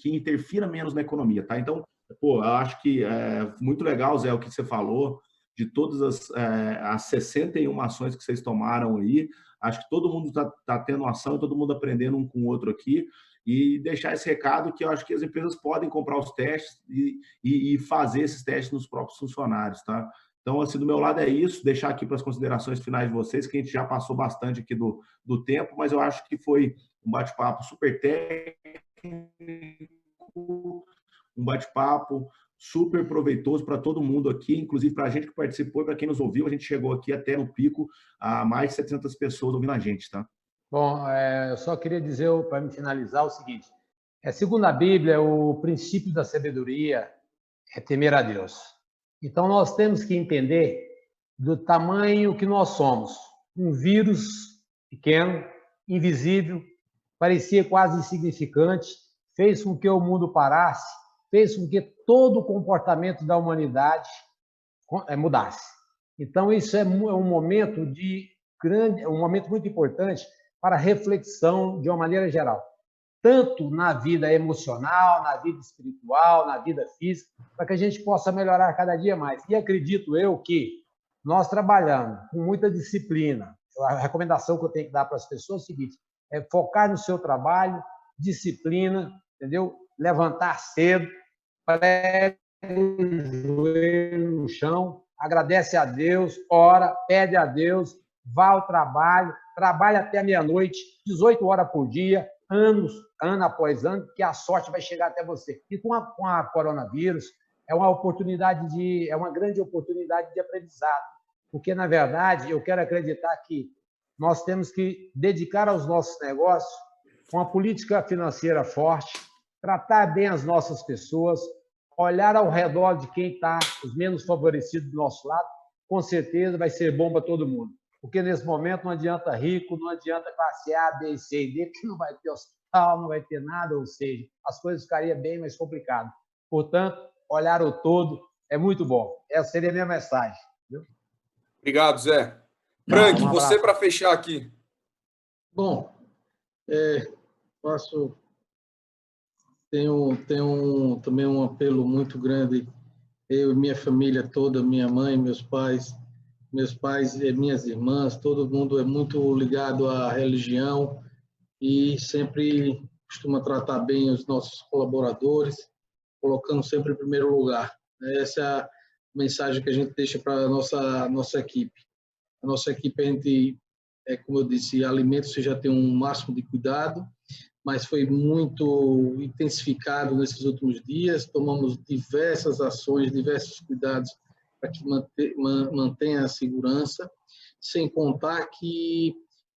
interfira menos na economia, tá? Então, eu acho que é muito legal, Zé, o que você falou, de todas as 61 ações que vocês tomaram aí. Acho que todo mundo está tendo ação, todo mundo aprendendo um com o outro aqui, e deixar esse recado que eu acho que as empresas podem comprar os testes e fazer esses testes nos próprios funcionários, tá? Então, assim, do meu lado é isso, deixar aqui para as considerações finais de vocês, que a gente já passou bastante aqui do tempo, mas eu acho que foi um bate-papo super técnico, um bate-papo super proveitoso para todo mundo aqui, inclusive para a gente que participou e para quem nos ouviu. A gente chegou aqui até no pico a mais de 700 pessoas ouvindo a gente, tá? Bom, eu só queria dizer, para me finalizar, o seguinte. Segundo a Bíblia, o princípio da sabedoria é temer a Deus. Então, nós temos que entender do tamanho que nós somos. Um vírus pequeno, invisível, parecia quase insignificante, fez com que o mundo parasse, fez com que todo o comportamento da humanidade mudasse. Então, isso é um momento um momento muito importante para reflexão de uma maneira geral, tanto na vida emocional, na vida espiritual, na vida física, para que a gente possa melhorar cada dia mais. E acredito eu que nós trabalhando com muita disciplina, a recomendação que eu tenho que dar para as pessoas é o seguinte, é focar no seu trabalho, disciplina, entendeu? Levantar cedo, prega o joelho no chão, agradece a Deus, ora, pede a Deus, vá ao trabalho, trabalha até meia-noite, 18 horas por dia, ano após ano, que a sorte vai chegar até você. E com a coronavírus, é uma grande oportunidade de aprendizado, porque, na verdade, eu quero acreditar que nós temos que dedicar aos nossos negócios uma política financeira forte, tratar bem as nossas pessoas, olhar ao redor de quem está os menos favorecidos do nosso lado, com certeza vai ser bom para todo mundo. Porque nesse momento não adianta rico, não adianta classe A, B, C e D, que não vai ter não vai ter nada, ou seja, as coisas ficariam bem mais complicadas. Portanto, olhar o todo é muito bom. Essa seria a minha mensagem. Viu? Obrigado, Zé. Frank, você para fechar aqui. Bom, tenho também um apelo muito grande, eu e minha família toda, minha mãe, meus pais e minhas irmãs, todo mundo é muito ligado à religião e sempre costuma tratar bem os nossos colaboradores, colocando sempre em primeiro lugar. Essa é a mensagem que a gente deixa para a nossa equipe. A nossa equipe, a gente, como eu disse, alimentos você já tem um máximo de cuidado, mas foi muito intensificado nesses últimos dias. Tomamos diversas ações, diversos cuidados para que mantenha a segurança, sem contar que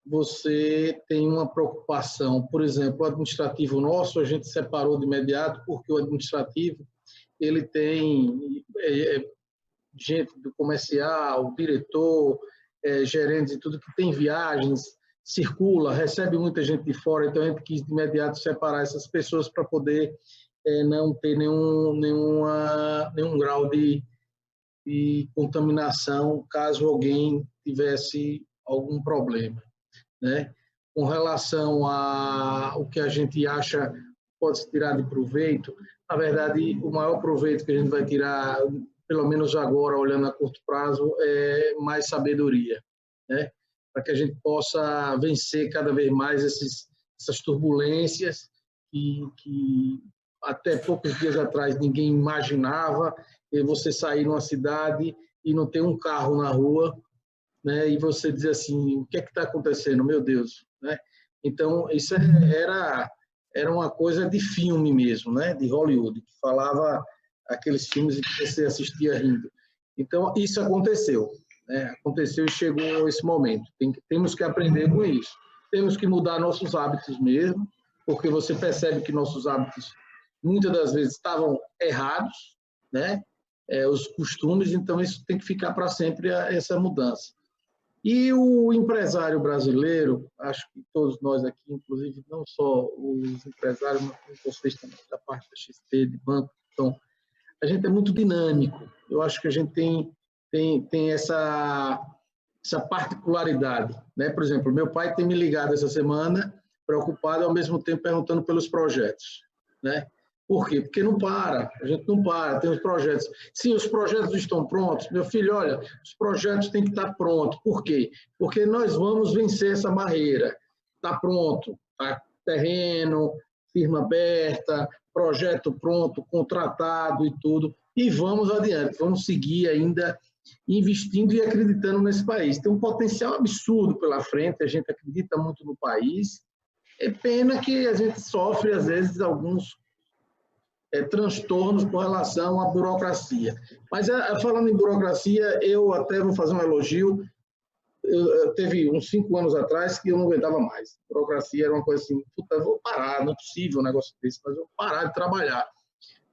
você tem uma preocupação. Por exemplo, o administrativo nosso, a gente separou de imediato, porque o administrativo ele tem gente do comercial, diretor, gerentes e tudo que tem viagens, circula, recebe muita gente de fora, então a gente quis de imediato separar essas pessoas para poder não ter nenhum grau de contaminação caso alguém tivesse algum problema, né? Com relação ao que a gente acha pode se tirar de proveito, na verdade, o maior proveito que a gente vai tirar, pelo menos agora, olhando a curto prazo, é mais sabedoria, né? Para que a gente possa vencer cada vez mais essas turbulências que até poucos dias atrás ninguém imaginava, você sair numa cidade e não ter um carro na rua, né? E você dizer assim, o que é que está acontecendo? Meu Deus, né? Então, isso era uma coisa de filme mesmo, né? De Hollywood, que falava aqueles filmes que você assistia rindo. Então, isso aconteceu, né? Aconteceu e chegou esse momento. Temos que aprender com isso. Temos que mudar nossos hábitos mesmo, porque você percebe que nossos hábitos, muitas das vezes, estavam errados, né? Os costumes, então isso tem que ficar para sempre, essa mudança. E o empresário brasileiro, acho que todos nós aqui, inclusive não só os empresários, mas vocês também da parte da XP, de banco, então, a gente é muito dinâmico. Eu acho que a gente tem essa particularidade, né? Por exemplo, meu pai tem me ligado essa semana, preocupado e ao mesmo tempo perguntando pelos projetos, né? Por quê? Porque não para, a gente não para, tem os projetos. Sim, os projetos estão prontos. Meu filho, olha, os projetos têm que estar prontos. Por quê? Porque nós vamos vencer essa barreira. Está pronto, tá terreno, firma aberta, projeto pronto, contratado e tudo. E vamos adiante, vamos seguir ainda investindo e acreditando nesse país. Tem um potencial absurdo pela frente, a gente acredita muito no país. É pena que a gente sofre, às vezes, alguns transtornos com relação à burocracia. Mas, falando em burocracia, eu até vou fazer um elogio. Teve uns 5 anos atrás que eu não aguentava mais. Burocracia era uma coisa assim, puta, eu vou parar, não é possível um negócio desse, mas eu vou parar de trabalhar.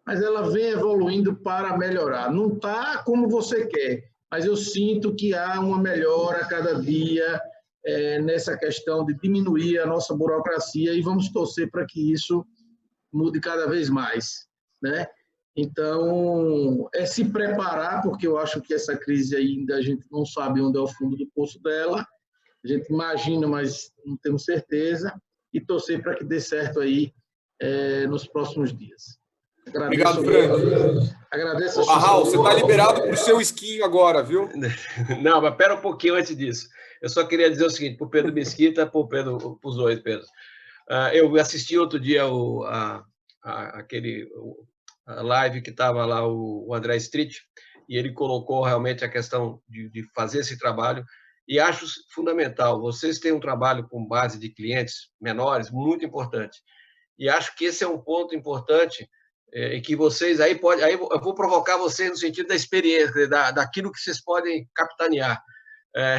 Mas ela vem evoluindo para melhorar. Não está como você quer, mas eu sinto que há uma melhora a cada dia nessa questão de diminuir a nossa burocracia e vamos torcer para que isso mude cada vez mais, né? Então, se preparar, porque eu acho que essa crise ainda a gente não sabe onde é o fundo do poço dela, a gente imagina, mas não temos certeza, e torcer para que dê certo aí nos próximos dias. Obrigado, Frank. Agradeço. Raul, você está liberado para o seu esquinho agora, viu? Não, mas espera um pouquinho antes disso. Eu só queria dizer o seguinte, para o Pedro Mesquita, para os dois, Pedro. Eu assisti outro dia aquele live que estava lá o André Street, e ele colocou realmente a questão de fazer esse trabalho, e acho fundamental. Vocês têm um trabalho com base de clientes menores muito importante, e acho que esse é um ponto importante, e que vocês aí eu vou provocar vocês no sentido da experiência, daquilo que vocês podem capitanear,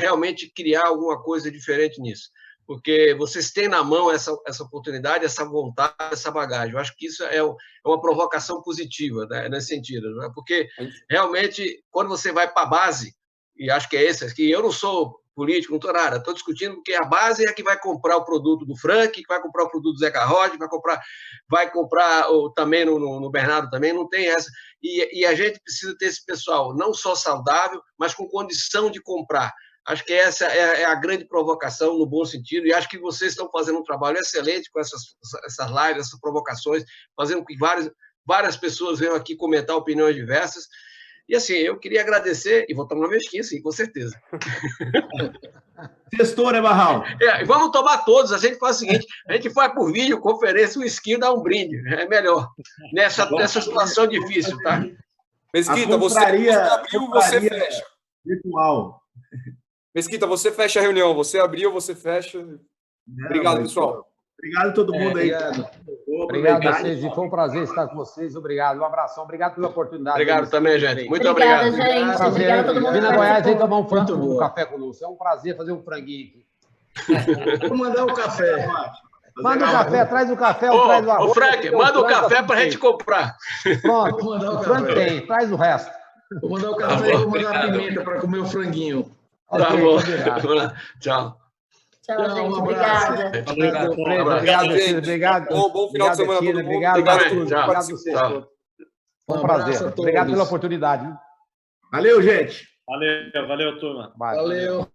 realmente criar alguma coisa diferente nisso, porque vocês têm na mão essa oportunidade, essa vontade, essa bagagem. Eu acho que isso é uma provocação positiva, né, nesse sentido, né? Porque realmente, quando você vai para a base, e acho que é esse, que eu não sou político, não estou nada. Estou discutindo porque a base é que vai comprar o produto do Frank, que vai comprar o produto do Zeca Rod, vai comprar também no Bernardo também, não tem essa. E a gente precisa ter esse pessoal não só saudável, mas com condição de comprar. Acho que essa é a grande provocação, no bom sentido, e acho que vocês estão fazendo um trabalho excelente com essas lives, essas provocações, fazendo com que várias pessoas venham aqui comentar opiniões diversas. E assim, eu queria agradecer, e vou tomar uma mesquinha, sim, com certeza. Sextou, né, Barral? Vamos tomar todos, a gente faz o seguinte, a gente faz por vídeo, conferência, um esquinho, dá um brinde, é melhor, nessa situação difícil, tá? Mesquita, você abriu, você fecha. Virtual. Mesquita, você fecha a reunião, você abriu, você fecha. Obrigado, pessoal. Obrigado a todo mundo aí. Obrigado a vocês, e foi um prazer estar com vocês. Obrigado, um abração. Obrigado pela oportunidade. Obrigado também, gente. Muito obrigada, obrigado. Gente. Obrigada a todo mundo. Vim na Goiás e tomar um café conosco. É um prazer fazer um franguinho aqui. Vou mandar o café. Manda o café, traz o café, traz o arroz. Ô, Frank, manda o café para a gente comprar. Pronto, o Frank tem, traz o resto. Vou mandar o café e vou mandar a pimenta para comer o franguinho. Tá bom. Vamos lá. Tchau. Tchau, gente. Obrigada. Obrigado, gente. Obrigado. Bom final de semana a todo mundo. Obrigado. Obrigado a vocês todos. Foi um prazer. Obrigado pela oportunidade. Valeu, gente. Valeu, turma. Valeu.